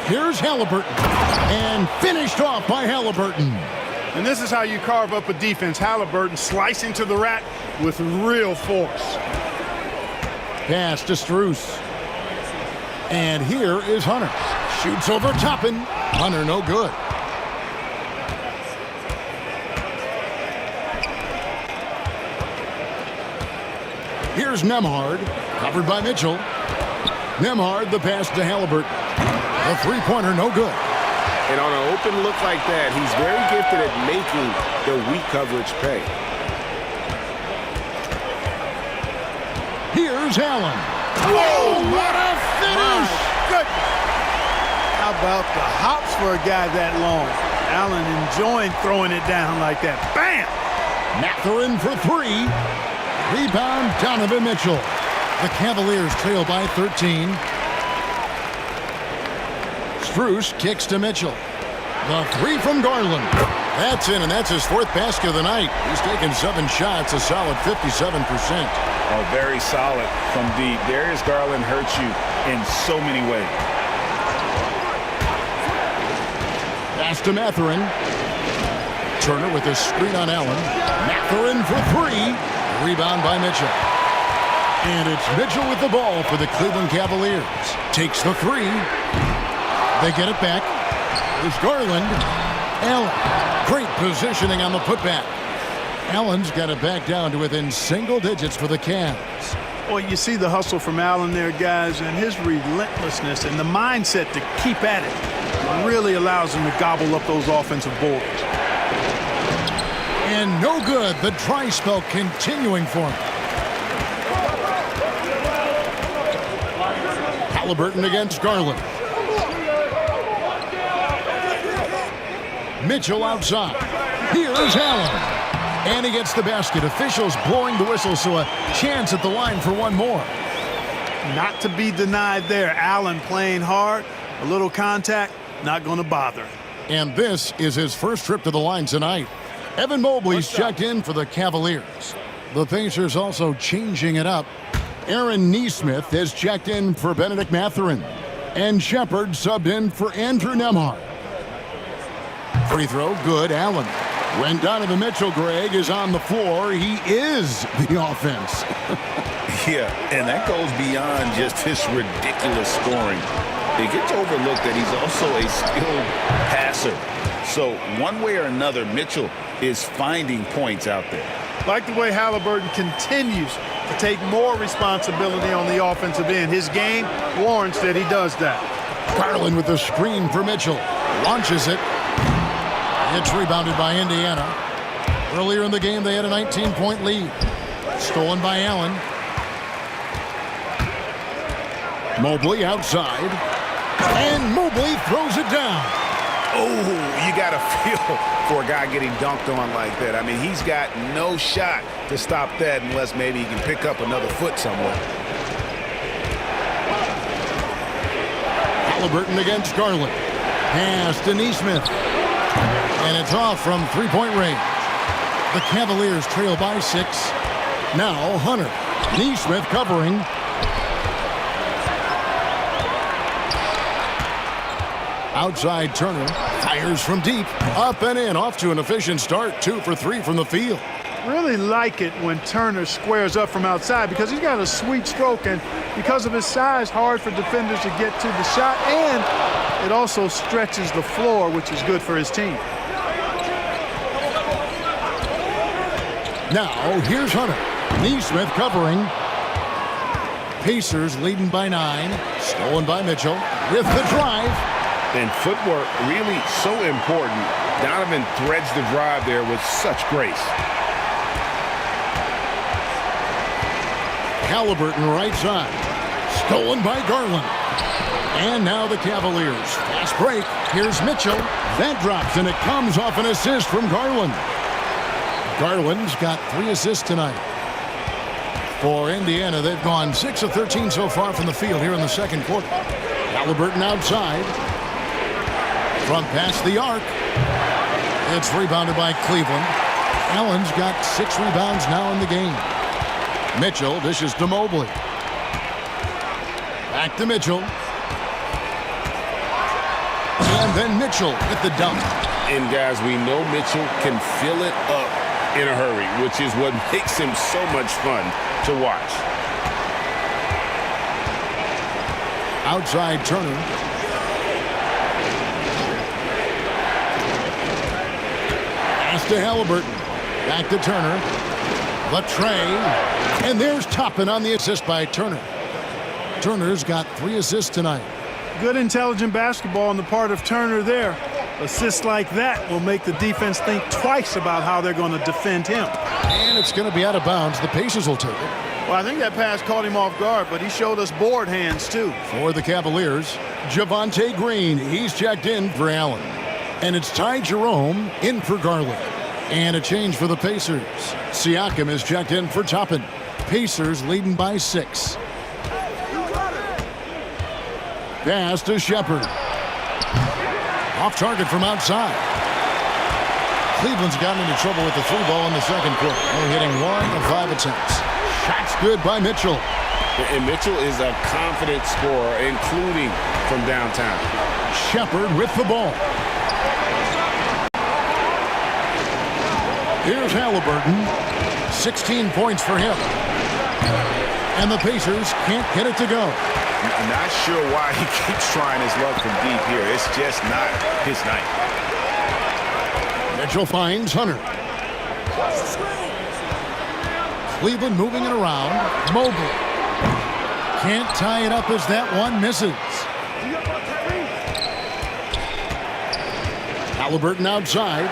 Here's Halliburton, and finished off by Halliburton. And this is how you carve up a defense. Halliburton slicing to the rack with real force. Pass to Strus. And here is Hunter. Shoots over Toppin. Hunter no good. Here's Nemhard. Covered by Mitchell. Nemhard, the pass to Halliburton. The three-pointer no good. And on an open look like that, he's very gifted at making the weak coverage pay. Here's Allen. Whoa, what a finish! Good. How about the hops for a guy that long? Allen enjoying throwing it down like that. Bam! Mathurin for 3. Rebound, Donovan Mitchell. The Cavaliers trail by 13. Strus kicks to Mitchell. The 3 from Garland. That's in, and that's his 4th basket of the night. He's taken 7 shots, a solid 57%. Oh, very solid from deep. Darius Garland hurts you in so many ways. Pass to Mathurin. Turner with a screen on Allen. Mathurin for 3. Rebound by Mitchell. And it's Mitchell with the ball for the Cleveland Cavaliers. Takes the 3. They get it back. There's Garland. Allen. Great positioning on the putback. Allen's got it back down to within single digits for the Cavs. Well, you see the hustle from Allen there, guys, and his relentlessness and the mindset to keep at it really allows him to gobble up those offensive boards. And no good. The dry spell continuing for him. Halliburton against Garland. Mitchell outside. Here's Allen. And he gets the basket. Officials blowing the whistle, so a chance at the line for one more. Not to be denied there. Allen playing hard. A little contact, not going to bother. And this is his first trip to the line tonight. Evan Mobley's checked in for the Cavaliers. The Pacers also changing it up. Aaron Nesmith has checked in for Benedict Mathurin. And Shepard subbed in for Andrew Nemhard. Free throw, good. Allen. When Donovan Mitchell, Greg, is on the floor, he is the offense. Yeah, and that goes beyond just his ridiculous scoring. It gets overlooked that he's also a skilled passer. So one way or another, Mitchell is finding points out there. Like the way Halliburton continues to take more responsibility on the offensive end. His game warrants that he does that. Garland with the screen for Mitchell. Launches it. It's rebounded by Indiana. Earlier in the game, they had a 19-point lead. Stolen by Allen. Mobley outside. And Mobley throws it down. Oh, you got to feel for a guy getting dunked on like that. I mean, he's got no shot to stop that unless maybe he can pick up another foot somewhere. Halliburton against Garland. Pass to Neesmith. And it's off from three-point range. The Cavaliers trail by 6. Now Hunter. Neesmith covering. Outside Turner. Fires from deep. Up and in. Off to an efficient start. 2 for 3 from the field. Really like it when Turner squares up from outside because he's got a sweet stroke, and because of his size, hard for defenders to get to the shot, and it also stretches the floor, which is good for his team. Now, here's Hunter. Neesmith covering. Pacers leading by 9. Stolen by Mitchell with the drive. And footwork really so important. Donovan threads the drive there with such grace. Halliburton right side. Stolen by Garland. And now the Cavaliers. Fast break. Here's Mitchell. That drops, and it comes off an assist from Garland. Garland's got 3 assists tonight. For Indiana, they've gone 6 of 13 so far from the field here in the second quarter. Halliburton outside. From past the arc. It's rebounded by Cleveland. Allen's got 6 rebounds now in the game. Mitchell dishes to Mobley. Back to Mitchell. And then Mitchell with the dunk. And guys, we know Mitchell can fill it up in a hurry, which is what makes him so much fun to watch. Outside Turner. Pass to Halliburton. Back to Turner. The tray. And there's Toppin on the assist by Turner. Turner's got 3 assists tonight. Good intelligent basketball on the part of Turner there. Assists like that will make the defense think twice about how they're going to defend him. And it's going to be out of bounds. The Pacers will take it. Well, I think that pass caught him off guard, but he showed us board hands too. For the Cavaliers, Javonte Green. He's checked in for Allen. And it's Ty Jerome in for Garland. And a change for the Pacers. Siakam is checked in for Toppin. Pacers leading by 6. Pass to Shepard. Off target from outside. Cleveland's gotten into trouble with the 3 ball in the second quarter. Only hitting 1 of 5 attempts. Shots good by Mitchell. And Mitchell is a confident scorer, including from downtown. Shepard with the ball. Here's Halliburton. 16 points for him. And the Pacers can't get it to go. I'm not sure why he keeps trying his luck from deep here. It's just not his night. Mitchell finds Hunter. Cleveland moving it around. Mobley. Can't tie it up as that one misses. Halliburton outside.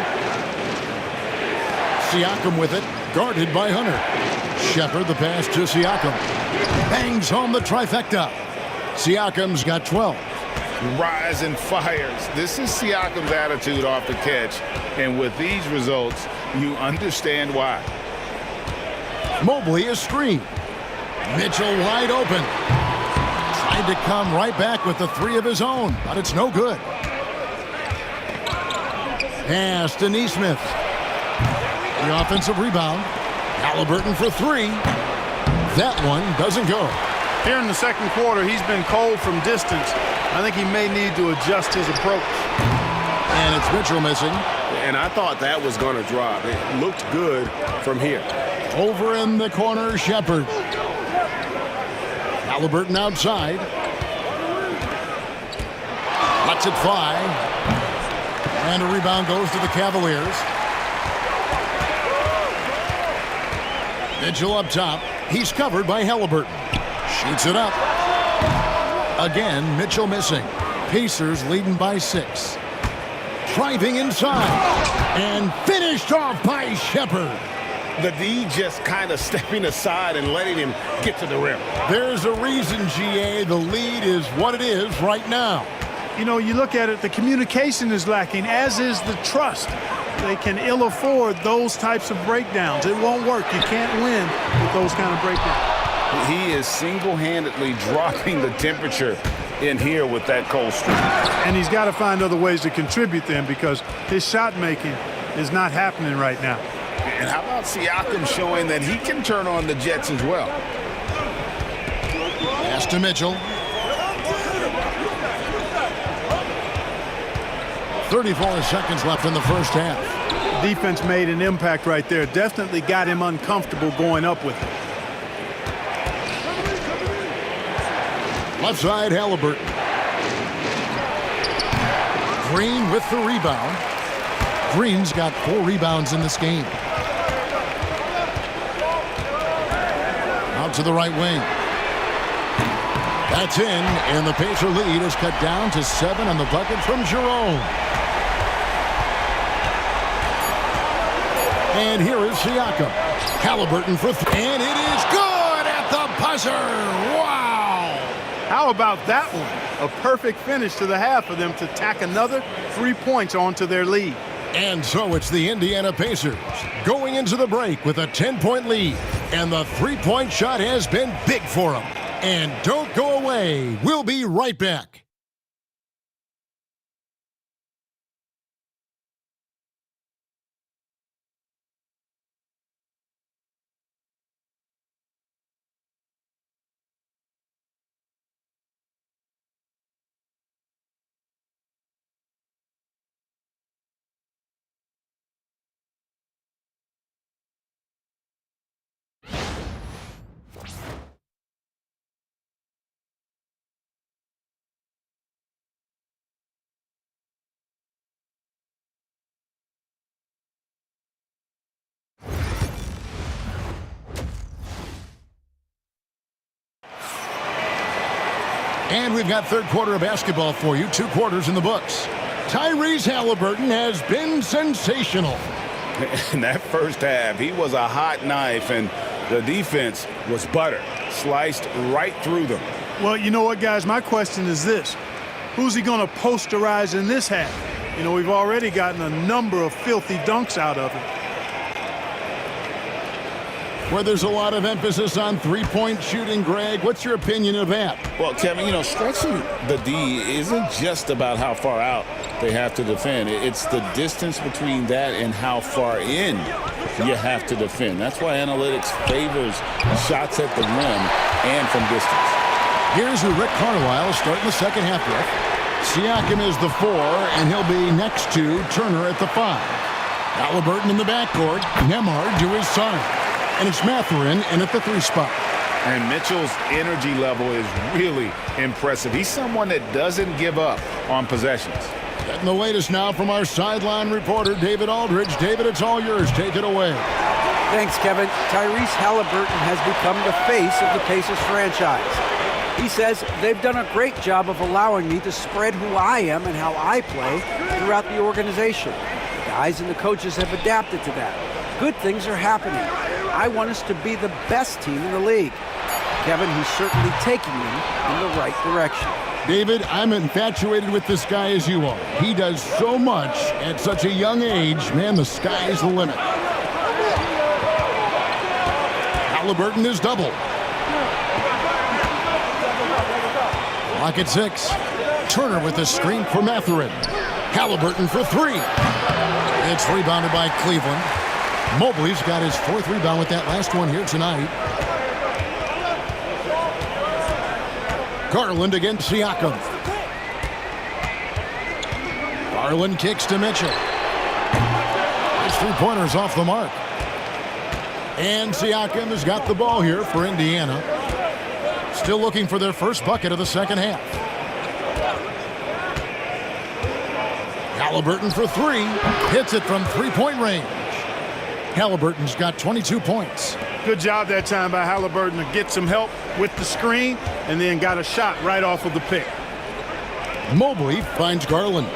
Siakam with it. Guarded by Hunter. Shepard the pass to Siakam. Bangs home the trifecta. Siakam's got 12. Rise and fires. This is Siakam's attitude off the catch. And with these results, you understand why. Mobley is screened. Mitchell wide open. Tried to come right back with the 3 of his own, but it's no good. Pass to Neesmith. The offensive rebound. Halliburton for 3. That one doesn't go. Here in the second quarter, he's been cold from distance. I think he may need to adjust his approach. And it's Mitchell missing. And I thought that was going to drop. It looked good from here. Over in the corner, Shepard. Halliburton outside. Lets it fly. And a rebound goes to the Cavaliers. Mitchell up top. He's covered by Halliburton. Shoots it up. Again, Mitchell missing. Pacers leading by 6. driving inside. And finished off by Shepard. The D just kind of stepping aside and letting him get to the rim. There's a reason, GA, the lead is what it is right now. You know, you look at it, the communication is lacking, as is the trust. They can ill afford those types of breakdowns. It won't work. You can't win with those kind of breakdowns. He is single-handedly dropping the temperature in here with that cold streak. And he's got to find other ways to contribute then, because his shot making is not happening right now. And how about Siakam showing that he can turn on the Jets as well? Pass to Mitchell. 34 seconds left in the first half. Defense made an impact right there. Definitely got him uncomfortable going up with it. Left side, Halliburton. Green with the rebound. Green's got 4 rebounds in this game. Out to the right wing. That's in, and the Pacer lead is cut down to 7 on the bucket from Jerome. And here is Siakam. Halliburton for 3. And it is good at the buzzer. Wow! How about that one? A perfect finish to the half for them to tack another 3 points onto their lead. And so it's the Indiana Pacers going into the break with a 10-point lead. And the three-point shot has been big for them. And don't go away. We'll be right back. And we've got third quarter of basketball for you. 2 quarters in the books. Tyrese Halliburton has been sensational. In that first half, he was a hot knife, and the defense was butter. Sliced right through them. Well, you know what, guys? My question is this. Who's he going to posterize in this half? You know, we've already gotten a number of filthy dunks out of him. Where there's a lot of emphasis on three-point shooting, Greg. What's your opinion of that? Well, Kevin, you know, stretching the D isn't just about how far out they have to defend. It's the distance between that and how far in you have to defend. That's why analytics favors shots at the rim and from distance. Here's who Rick Carlisle starting the second half with. Siakam is the 4, and he'll be next to Turner at the 5. Halliburton in the backcourt. Nembhard to his side. And it's Mathurin in at the 3 spot. And Mitchell's energy level is really impressive. He's someone that doesn't give up on possessions. Getting the latest now from our sideline reporter, David Aldridge. David, it's all yours. Take it away. Thanks, Kevin. Tyrese Halliburton has become the face of the Pacers franchise. He says they've done a great job of allowing me to spread who I am and how I play throughout the organization. The guys and the coaches have adapted to that. Good things are happening. I want us to be the best team in the league. Kevin, he's certainly taking them in the right direction. David, I'm infatuated with this guy as you are. He does so much at such a young age. Man, the sky is the limit. Halliburton is double. Lock at 6. Turner with a screen for Mathurin. Halliburton for 3. It's rebounded by Cleveland. Mobley's got his 4th rebound with that last one here tonight. Garland against Siakam. Garland kicks to Mitchell. His 3-pointers off the mark. And Siakam has got the ball here for Indiana. Still looking for their first bucket of the second half. Halliburton for 3. Hits it from 3-point range. Halliburton's got 22 points. Good job that time by Halliburton to get some help with the screen and then got a shot right off of the pick. Mobley finds Garland.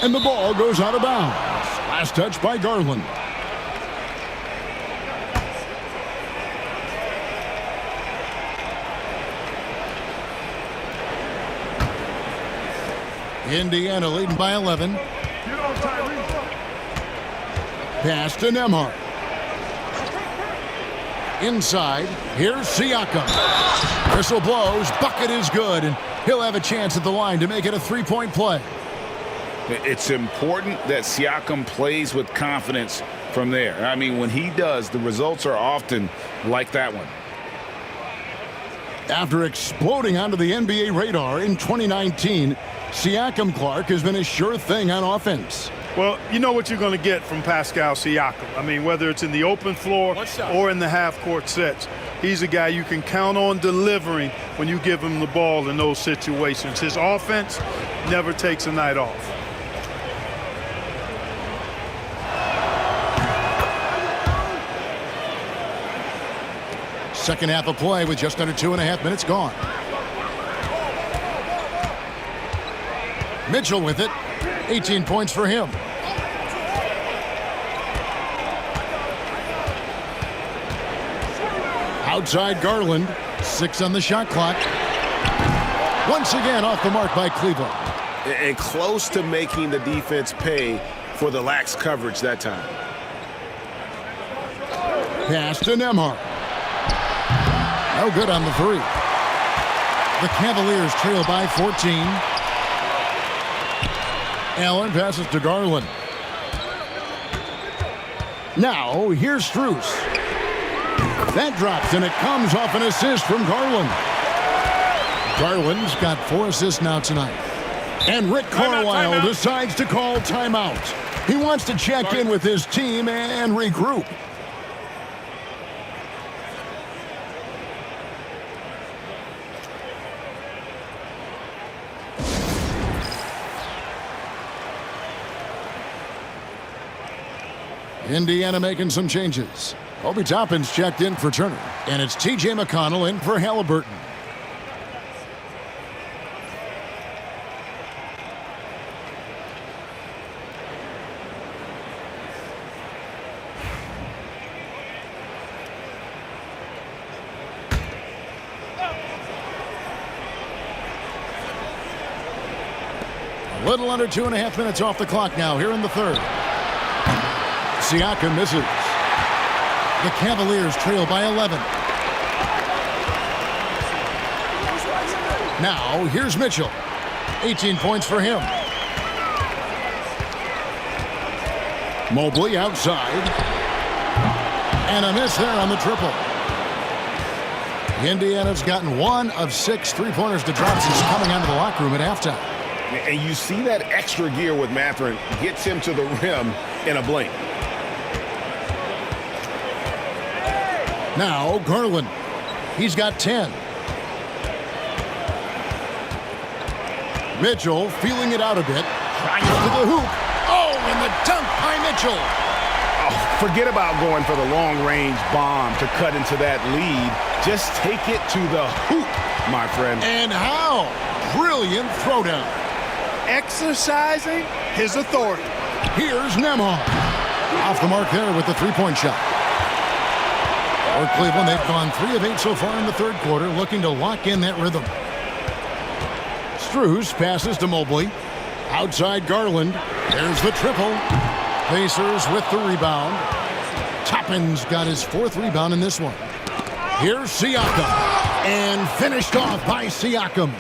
And the ball goes out of bounds. Last touch by Garland. Indiana leading by 11. Pass to Nembhard. Inside, here's Siakam. Whistle blows, bucket is good, and he'll have a chance at the line to make it a three-point play. It's important that Siakam plays with confidence from there. I mean, when he does, the results are often like that one. After exploding onto the NBA radar in 2019, Siakam Clark has been a sure thing on offense. Well, you know what you're going to get from Pascal Siakam. I mean, whether it's in the open floor or in the half-court sets, he's a guy you can count on delivering when you give him the ball in those situations. His offense never takes a night off. Second half of play with just under 2.5 minutes gone. Mitchell with it. 18 points for him. Outside Garland. 6 on the shot clock. Once again off the mark by Cleveland. And close to making the defense pay for the lax coverage that time. Pass to Nembhard. No good on the three. The Cavaliers trail by 14. Allen passes to Garland. Now, here's Strus. That drops, and it comes off an assist from Garland. Garland's got 4 assists now tonight. And Rick Carlisle decides to call timeout. He wants to check in with his team and regroup. Indiana making some changes. Obi Toppin's checked in for Turner. And it's T.J. McConnell in for Halliburton. A little under 2.5 minutes off the clock now here in the third. Siakam misses. The Cavaliers trail by 11. Now, here's Mitchell. 18 points for him. Mobley outside. And a miss there on the triple. Indiana's gotten 1 of 6 three-pointers to drop since coming out of the locker room at halftime. And you see that extra gear with Mathurin gets him to the rim in a blink. Now, Garland. He's got 10. Mitchell feeling it out a bit. Trying to the hoop. Oh, and the dunk by Mitchell. Oh, forget about going for the long-range bomb to cut into that lead. Just take it to the hoop, my friend. And how? Brilliant throwdown. Exercising his authority. Here's Nembhard. Off the mark there with the three-point shot. For Cleveland, they've gone 3 of 8 so far in the third quarter, looking to lock in that rhythm. Strus passes to Mobley. Outside Garland. There's the triple. Pacers with the rebound. Toppin's got his 4th rebound in this one. Here's Siakam. And finished off by Siakam.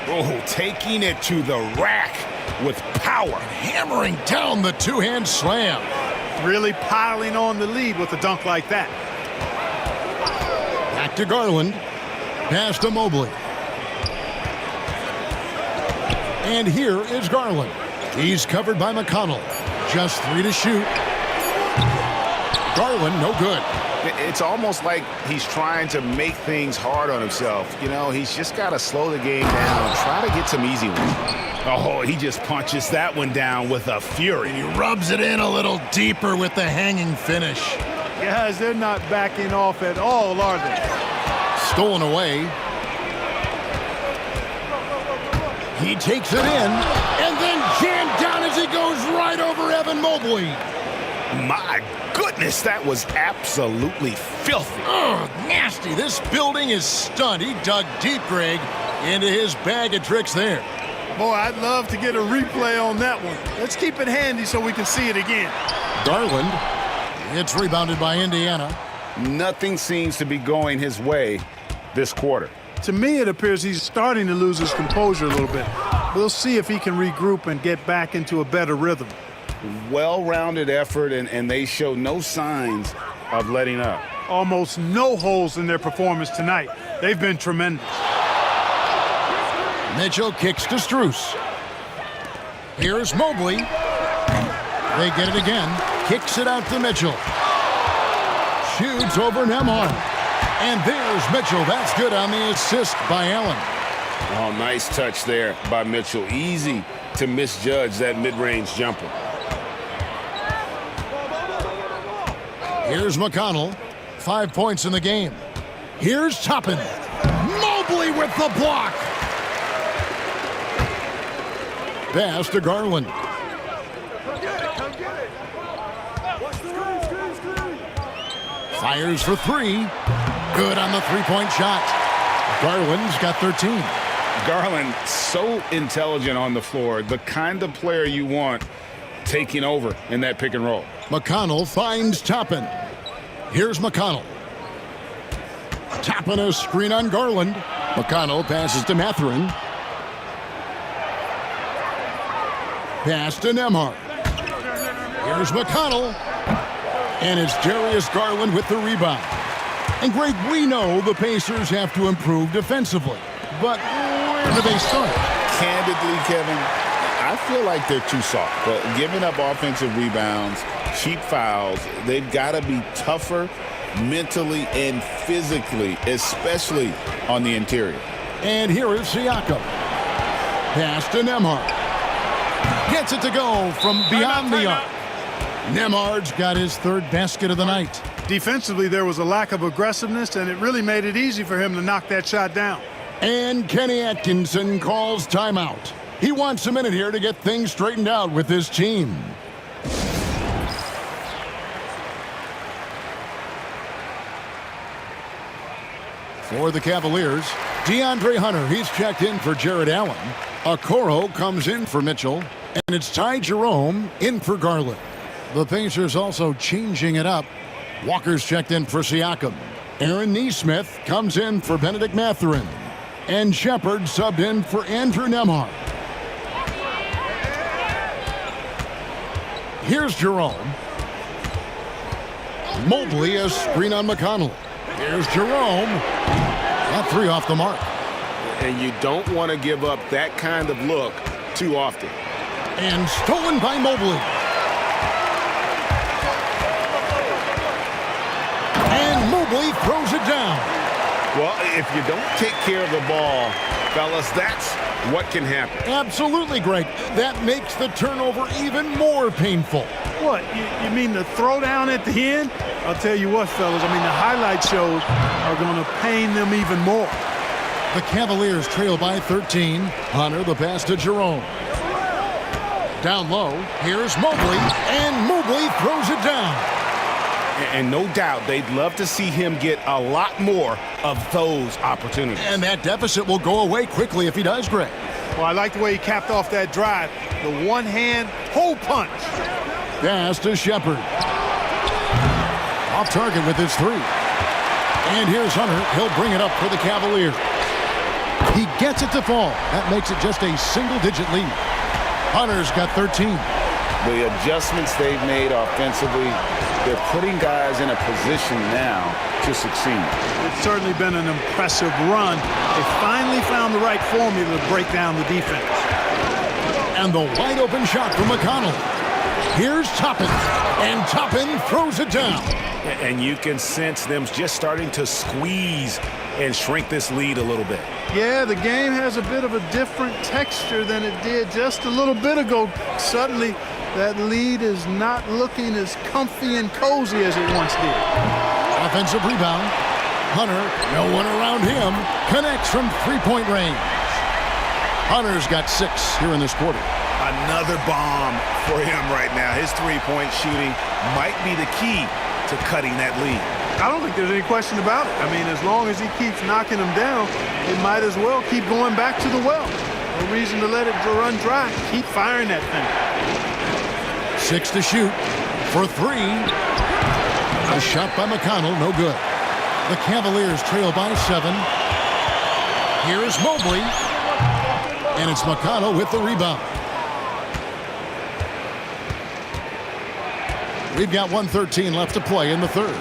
Oh, taking it to the rack with power. Hammering down the two-hand slam. Really piling on the lead with a dunk like that. Back to Garland. Pass to Mobley. And here is Garland. He's covered by McConnell. Just 3 to shoot. Garland, no good. It's almost like he's trying to make things hard on himself. You know, he's just got to slow the game down. Try to get some easy ones. Oh, he just punches that one down with a fury. He rubs it in a little deeper with the hanging finish. Guys, they're not backing off at all, are they? Stolen away. He takes it in, and then jammed down as he goes Mobley. My goodness, that was absolutely filthy. Ugh, nasty. This building is stunned. He dug deep, Greg, into his bag of tricks there. Boy, I'd love to get a replay on that one. Let's keep it handy so we can see it again. Garland. It's rebounded by Indiana. Nothing seems to be going his way this quarter. To me, it appears he's starting to lose his composure a little bit. We'll see if he can regroup and get back into a better rhythm. Well-rounded effort, and they show no signs of letting up. Almost no holes in their performance tonight. They've been tremendous. Mitchell kicks to Strus. Here's Mobley. They get it again. Kicks it out to Mitchell. Shoots over Nembhard. And there's Mitchell. That's good on the assist by Allen. Oh, nice touch there by Mitchell. Easy to misjudge that mid-range jumper. Here's McConnell. 5 points in the game. Here's Toppin. Mobley with the block. Pass to Garland. Fires for three. Good on the three-point shot. Garland's got 13. Garland, so intelligent on the floor. The kind of player you want taking over in that pick and roll. McConnell finds Toppin. Here's McConnell. Toppin a screen on Garland. McConnell passes to Mathurin. Pass to Nembhard. Here's McConnell. And it's Darius Garland with the rebound. And Greg, we know the Pacers have to improve defensively. But where do they start? Candidly, Kevin, I feel like they're too soft. But giving up offensive rebounds, cheap fouls, they've got to be tougher mentally and physically, especially on the interior. And here is Siakam. Pass to Nembhard. Gets it to go from beyond the arc. Nembhard's got his third basket of the night. Defensively, there was a lack of aggressiveness, and it really made it easy for him to knock that shot down. And Kenny Atkinson calls timeout. He wants a minute here to get things straightened out with his team. For the Cavaliers, DeAndre Hunter, he's checked in for Jared Allen. Okoro comes in for Mitchell, and it's Ty Jerome in for Garland. The Pacers also changing it up. Walker's checked in for Siakam. Aaron Nesmith comes in for Benedict Mathurin. And Shepard subbed in for Andrew Nembhard. Here's Jerome. Mobley a screen on McConnell. Here's Jerome. That three off the mark. And you don't want to give up that kind of look too often. And stolen by Mobley. And Mobley throws it down. Well, if you don't take care of the ball, fellas, that's what can happen. Absolutely, Greg. That makes the turnover even more painful. What, you mean the throwdown at the end? I'll tell you what, fellas, I mean, the highlight shows are going to pain them even more. The Cavaliers trail by 13. Hunter the pass to Jerome. Down low, here's Mobley, and Mobley throws it down. And no doubt they'd love to see him get a lot more of those opportunities. And that deficit will go away quickly if he does, Greg. Well, I like the way he capped off that drive. The one-hand hole punch. Pass to Shepard. Off target with his three. And here's Hunter. He'll bring it up for the Cavaliers. He gets it to fall. That makes it just a single-digit lead. Hunter's got 13. The adjustments they've made offensively, they're putting guys in a position now to succeed. It's certainly been an impressive run. They finally found the right formula to break down the defense. And the wide-open shot from McConnell. Here's Toppin. And Toppin throws it down. And you can sense them just starting to squeeze and shrink this lead a little bit. Yeah, the game has a bit of a different texture than it did just a little bit ago. Suddenly, that lead is not looking as comfy and cozy as it once did. Offensive rebound. Hunter, no one around him, connects from three-point range. Hunter's got 6 here in this quarter. Another bomb for him right now. His three-point shooting might be the key to cutting that lead. I don't think there's any question about it. I mean, as long as he keeps knocking them down, it might as well keep going back to the well. No reason to let it run dry. Keep firing that thing. 6 to shoot for 3. A shot by McConnell, no good. The Cavaliers trail by 7. Here's Mobley. And it's McConnell with the rebound. We've got 1:13 left to play in the third.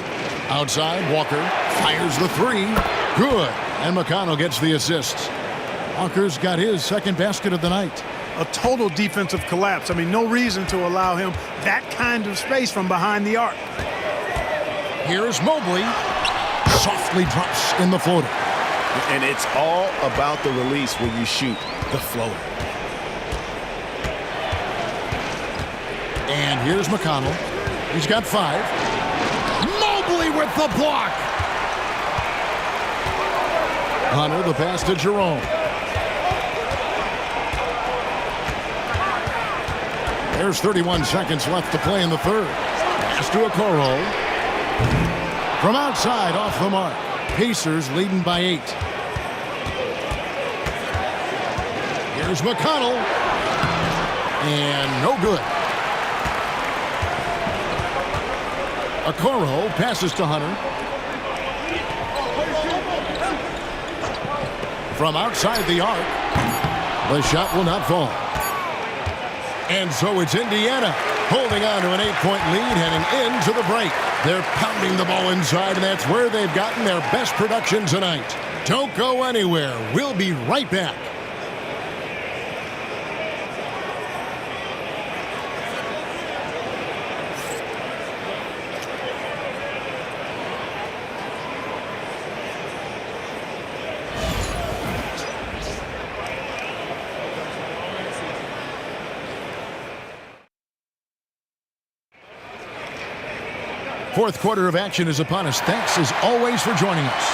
Outside, Walker fires the 3. Good. And McConnell gets the assist. Walker's got his second basket of the night. A total defensive collapse. I mean, no reason to allow him that kind of space from behind the arc. Here's Mobley. Softly drops in the floater. And it's all about the release when you shoot the floater. And here's McConnell. He's got 5. Mobley with the block. Hunter, the pass to Jerome. There's 31 seconds left to play in the third. Pass to Okoro. From outside, off the mark. Pacers leading by 8. Here's McConnell. And no good. Okoro passes to Hunter. From outside the arc. The shot will not fall. And so it's Indiana holding on to an 8-point lead heading into the break. They're pounding the ball inside, and that's where they've gotten their best production tonight. Don't go anywhere. We'll be right back. Fourth quarter of action is upon us. Thanks as always for joining us.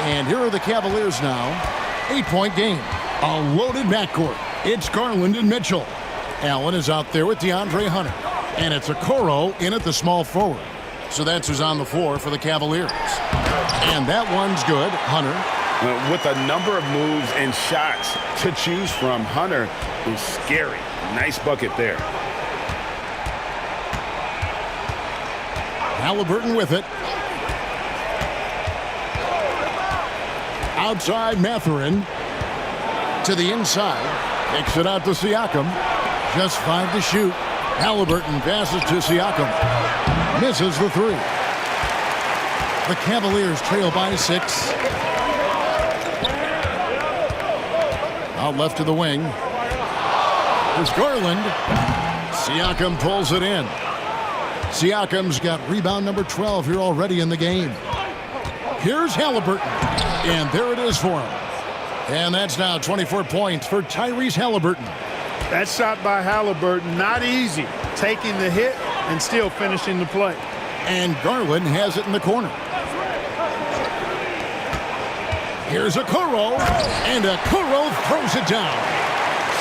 And here are the Cavaliers now. 8-point game. A loaded backcourt. It's Garland and Mitchell. Allen is out there with DeAndre Hunter. And it's Okoro in at the small forward. So that's who's on the floor for the Cavaliers. And that one's good. Hunter. With a number of moves and shots to choose from, Hunter is scary. Nice bucket there. Halliburton with it. Outside Mathurin. To the inside. Kicks it out to Siakam. Just 5 to shoot. Halliburton passes to Siakam. Misses the 3. The Cavaliers trail by 6. Out left to the wing. There's Garland. Siakam pulls it in. Siakam's got rebound number 12 here already in the game. Here's Halliburton. And there it is for him. And that's now 24 points for Tyrese Halliburton. That shot by Halliburton, not easy. Taking the hit and still finishing the play. And Garland has it in the corner. Here's Okoro. And Okoro throws it down.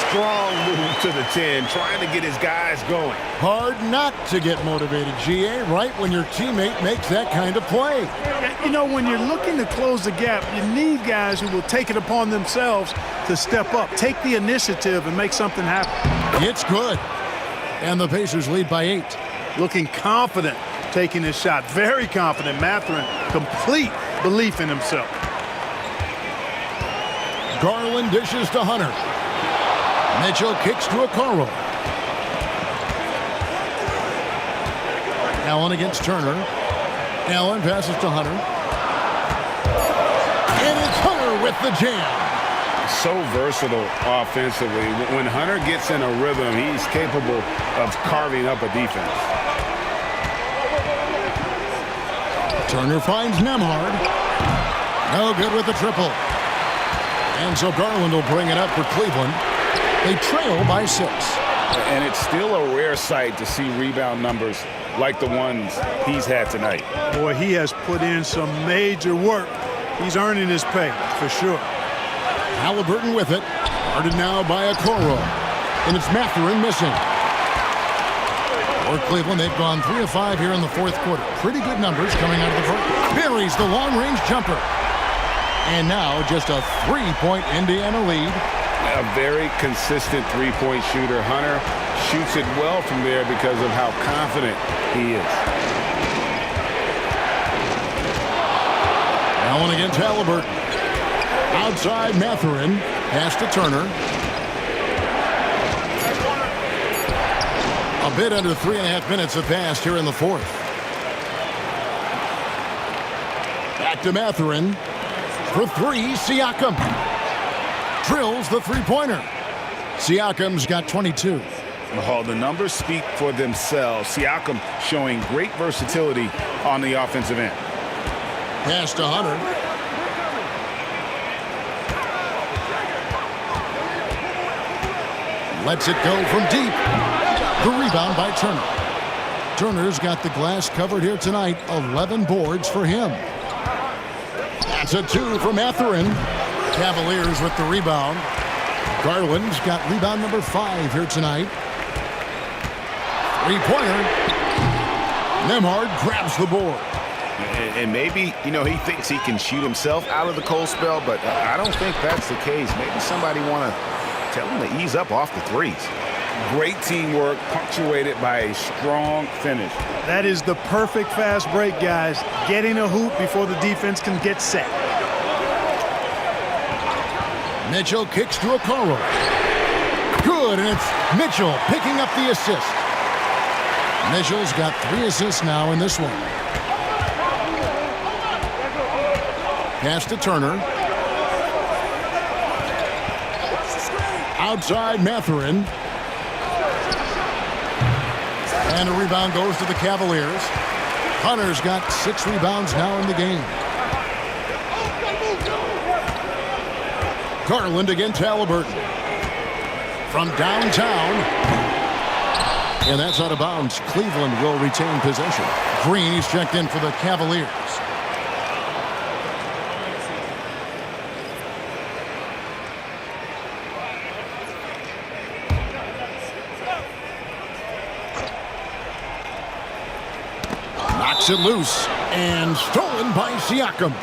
Strong move to the 10, trying to get his guys going. Hard not to get motivated, GA, right when your teammate makes that kind of play. You know, when you're looking to close the gap, you need guys who will take it upon themselves to step up, take the initiative, and make something happen. It's good. And the Pacers lead by 8. Looking confident taking his shot. Very confident. Mathurin, complete belief in himself. Garland dishes to Hunter. Mitchell kicks to Okoro. Allen against Turner. Allen passes to Hunter. And it's Hunter with the jam. So versatile offensively. When Hunter gets in a rhythm, he's capable of carving up a defense. Turner finds Nemhard. No good with the triple. And so Garland will bring it up for Cleveland. They trail by 6. And it's still a rare sight to see rebound numbers like the ones he's had tonight. Boy, he has put in some major work. He's earning his pay, for sure. Halliburton with it. Guarded now by Okoro. And it's Mathurin missing. For Cleveland, they've gone 3 of 5 here in the fourth quarter. Pretty good numbers coming out of the first. Buries the long-range jumper. And now just a 3-point Indiana lead. A very consistent three-point shooter. Hunter shoots it well from there because of how confident he is. Allen against Halliburton. Outside Mathurin. Pass to Turner. A bit under 3.5 minutes have passed here in the fourth. Back to Mathurin. For 3, Siakam. Drills the three-pointer. Siakam's got 22. Oh, the numbers speak for themselves. Siakam showing great versatility on the offensive end. Pass to Hunter. Lets it go from deep. The rebound by Turner. Turner's got the glass covered here tonight. 11 boards for him. That's a 2 from Mathurin. Cavaliers with the rebound. Garland's got rebound number 5 here tonight. Three-pointer. Nembhard grabs the board. And maybe, he thinks he can shoot himself out of the cold spell, but I don't think that's the case. Maybe somebody want to tell him to ease up off the threes. Great teamwork, punctuated by a strong finish. That is the perfect fast break, guys. Getting a hoop before the defense can get set. Mitchell kicks to Okoro. Good, and it's Mitchell picking up the assist. Mitchell's got 3 assists now in this one. Pass to Turner. Outside Mathurin. And a rebound goes to the Cavaliers. Hunter's got 6 rebounds now in the game. Garland against Halliburton. From downtown. And that's out of bounds. Cleveland will retain possession. Green is checked in for the Cavaliers. Knocks it loose and stolen by Siakam.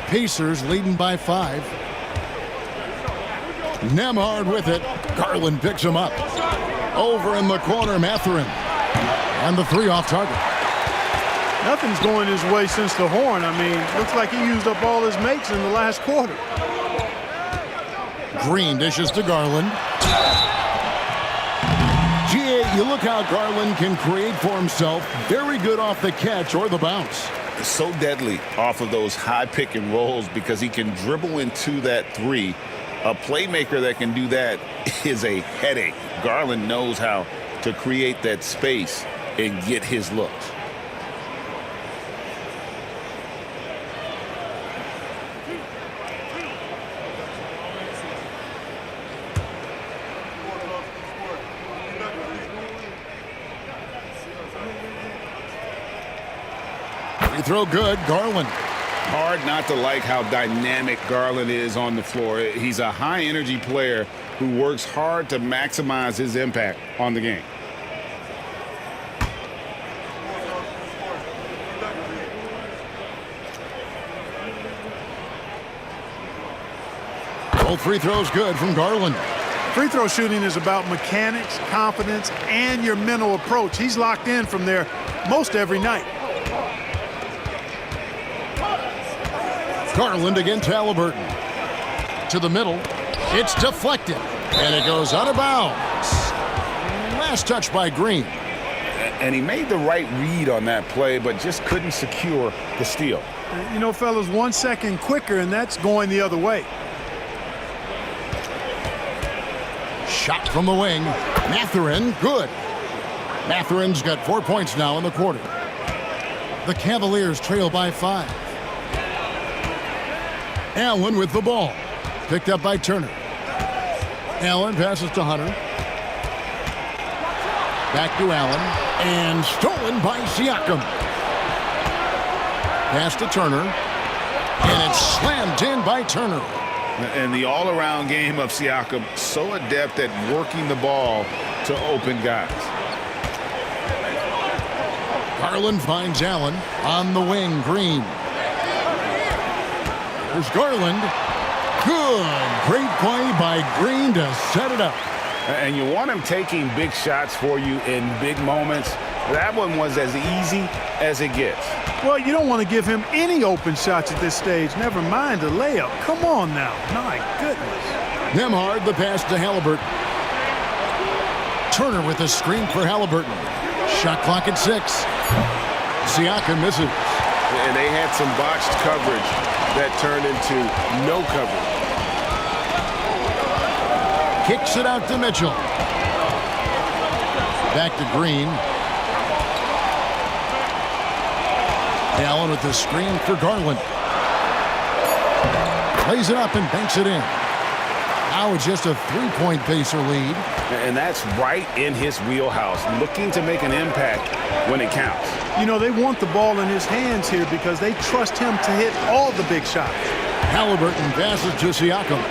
Pacers leading by 5. Nembhard with it. Garland picks him up. Over in the corner, Mathurin. And the 3 off target. Nothing's going his way since the horn. I mean, looks like he used up all his makes in the last quarter. Green dishes to Garland. GA, you look how Garland can create for himself. Very good off the catch or the bounce. So deadly off of those high pick and rolls because he can dribble into that 3. A playmaker that can do that is a headache. Garland knows how to create that space and get his looks. Free throw good, Garland. Hard not to like how dynamic Garland is on the floor. He's a high-energy player who works hard to maximize his impact on the game. Both free throws good from Garland. Free throw shooting is about mechanics, confidence, and your mental approach. He's locked in from there most every night. Garland against Halliburton. To the middle. It's deflected. And it goes out of bounds. Last touch by Green. And he made the right read on that play, but just couldn't secure the steal. You know, fellas, 1 second quicker, and that's going the other way. Shot from the wing. Mathurin, good. Mathurin's got 4 points now in the quarter. The Cavaliers trail by 5. Allen with the ball. Picked up by Turner. Allen passes to Hunter. Back to Allen. And stolen by Siakam. Pass to Turner. And it's slammed in by Turner. And the all-around game of Siakam, so adept at working the ball to open guys. Garland finds Allen on the wing. Green. There's Garland. Good. Great play by Green to set it up. And you want him taking big shots for you in big moments. That one was as easy as it gets. Well, you don't want to give him any open shots at this stage. Never mind a layup. Come on now. My goodness. Nembhard, the pass to Halliburton. Turner with a screen for Halliburton. Shot clock at 6. Siakam misses. And they had some botched coverage that turned into no coverage. Kicks it out to Mitchell. Back to Green. Allen with the screen for Garland. Plays it up and banks it in. Now it's just a 3-point Pacer lead. And that's right in his wheelhouse, looking to make an impact when it counts. You know, they want the ball in his hands here because they trust him to hit all the big shots. Halliburton passes to Siakam.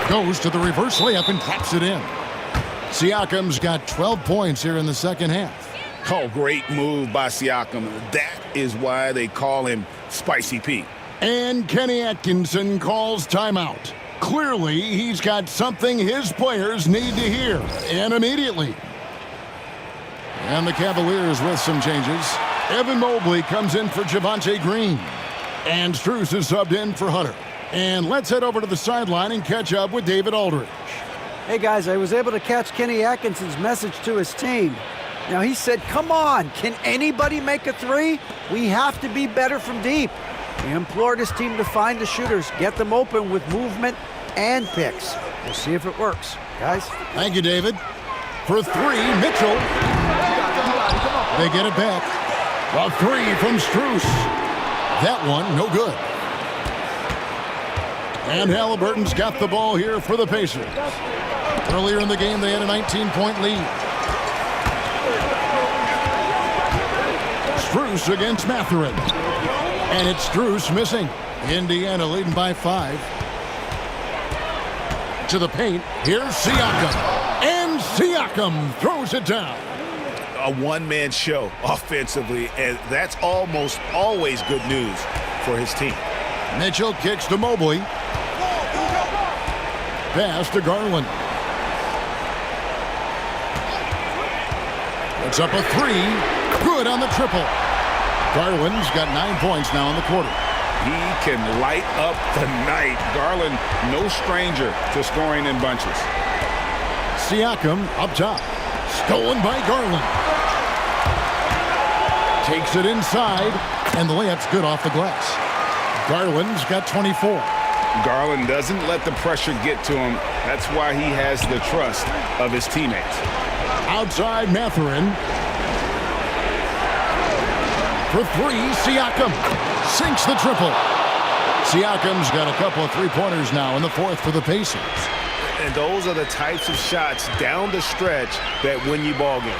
Goes to the reverse layup and taps it in. Siakam's got 12 points here in the second half. Oh, great move by Siakam. That is why they call him Spicy Pete. And Kenny Atkinson calls timeout. Clearly, he's got something his players need to hear, and immediately. And the Cavaliers with some changes. Evan Mobley comes in for Javonte Green. And Strus is subbed in for Hunter. And let's head over to the sideline and catch up with David Aldridge. Hey, guys, I was able to catch Kenny Atkinson's message to his team. Now, he said, come on, can anybody make a three? We have to be better from deep. He implored his team to find the shooters, get them open with movement and picks. We'll see if it works. Guys? Thank you, David. For 3, Mitchell. They get it back. A 3 from Strus. That one, no good. And Halliburton's got the ball here for the Pacers. Earlier in the game, they had a 19-point lead. Strus against Mathurin. And it's Strus missing. Indiana leading by 5. To the paint. Here's Siakam. And Siakam throws it down. A one-man show offensively, and that's almost always good news for his team. Mitchell kicks to Mobley. Pass to Garland. It's up a 3. Good on the triple. Garland's got 9 points now in the quarter. He can light up the night. Garland, no stranger to scoring in bunches. Siakam up top. Stolen by Garland. Takes it inside, and the layup's good off the glass. Garland's got 24. Garland doesn't let the pressure get to him. That's why he has the trust of his teammates. Outside Mathurin. For 3, Siakam sinks the triple. Siakam's got a couple of three-pointers now in the fourth for the Pacers. And those are the types of shots down the stretch that win you ball games.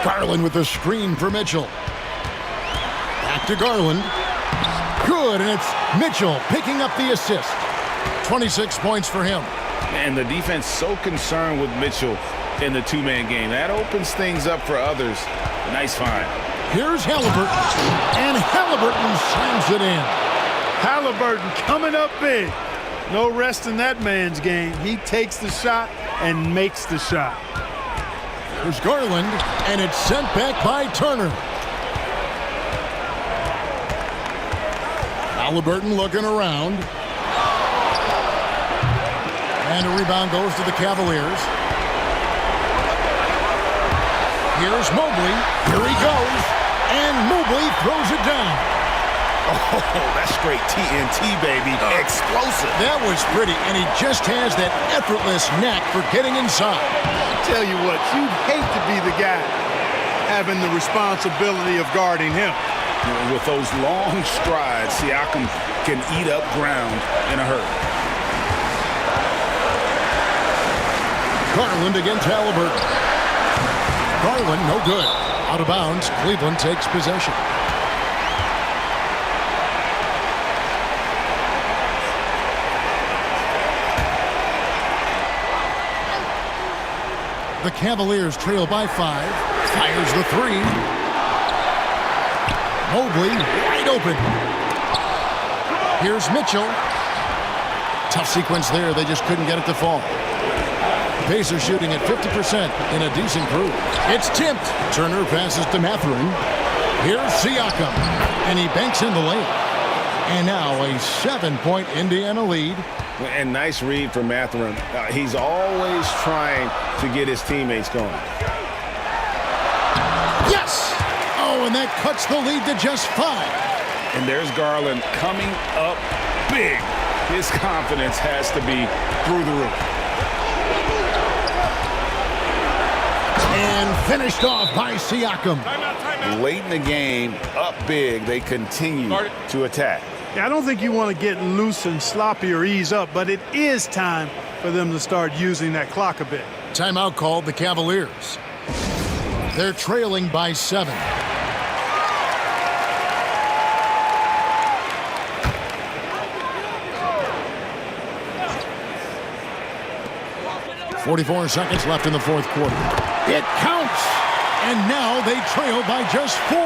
Garland with the screen for Mitchell. Back to Garland. Good, and it's Mitchell picking up the assist. 26 points for him. And the defense so concerned with Mitchell in the two-man game. That opens things up for others. Nice find. Here's Halliburton, and Halliburton slams it in. Halliburton coming up big. No rest in that man's game. He takes the shot and makes the shot. There's Garland, and it's sent back by Turner. Halliburton looking around. And a rebound goes to the Cavaliers. Here's Mobley. Here he goes. And Mobley throws it down. Oh, that's straight TNT, baby. Explosive. That was pretty, and he just has that effortless knack for getting inside. Tell you what, you'd hate to be the guy having the responsibility of guarding him. With those long strides, Siakam can eat up ground in a hurry. Garland against Halliburton. Garland, no good. Out of bounds, Cleveland takes possession. The Cavaliers trail by 5. Fires the 3. Mobley wide open. Here's Mitchell. Tough sequence there. They just couldn't get it to fall. Pacers shooting at 50% in a decent group. It's tipped. Turner passes to Mathurin. Here's Siakam. And he banks in the lane. And now a 7-point Indiana lead. And nice read from Mathurin. He's always trying to get his teammates going. Yes! Oh, and that cuts the lead to just 5. And there's Garland coming up big. His confidence has to be through the roof. And finished off by Siakam. Late in the game, up big, they continue to attack. Yeah, I don't think you want to get loose and sloppy or ease up, but it is time for them to start using that clock a bit. Timeout called the Cavaliers. They're trailing by 7. .44 seconds left in the fourth quarter. It counts! And now they trail by just 4.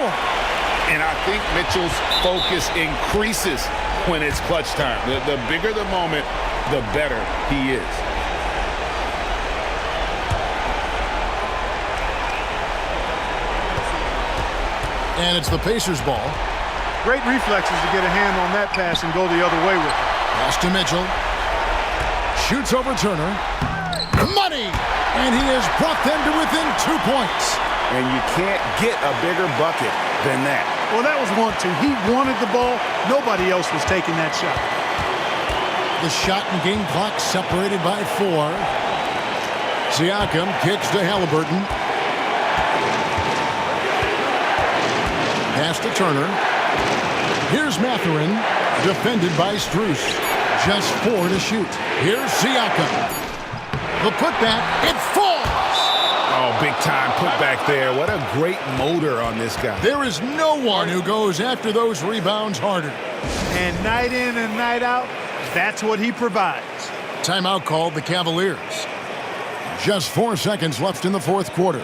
And I think Mitchell's focus increases when it's clutch time. The bigger the moment, the better he is. And it's the Pacers' ball. Great reflexes to get a hand on that pass and go the other way with it. Pass to Mitchell. Shoots over Turner. Money! And he has brought them to within 2 points. And you can't get a bigger bucket than that. Well, that was 1-2. He wanted the ball. Nobody else was taking that shot. The shot and game clock separated by 4. Siakam kicks to Halliburton. Pass to Turner. Here's Mathurin, defended by Strus. Just 4 to shoot. Here's Siakam. The putback, it falls! Oh, big time putback there. What a great motor on this guy. There is no one who goes after those rebounds harder. And night in and night out, that's what he provides. Timeout called the Cavaliers. Just 4 seconds left in the fourth quarter.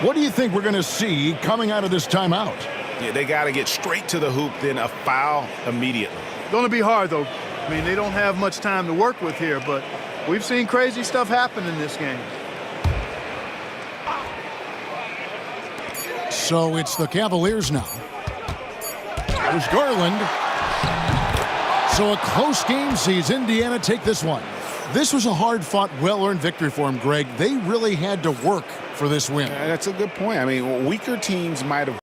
What do you think we're going to see coming out of this timeout? Yeah, they got to get straight to the hoop, then a foul immediately. Going to be hard, though. I mean, they don't have much time to work with here, but we've seen crazy stuff happen in this game. So it's the Cavaliers now. There's Garland. So a close game sees Indiana take this one. This was a hard-fought, well-earned victory for them, Greg. They really had to work for this win. That's a good point. I mean, weaker teams might have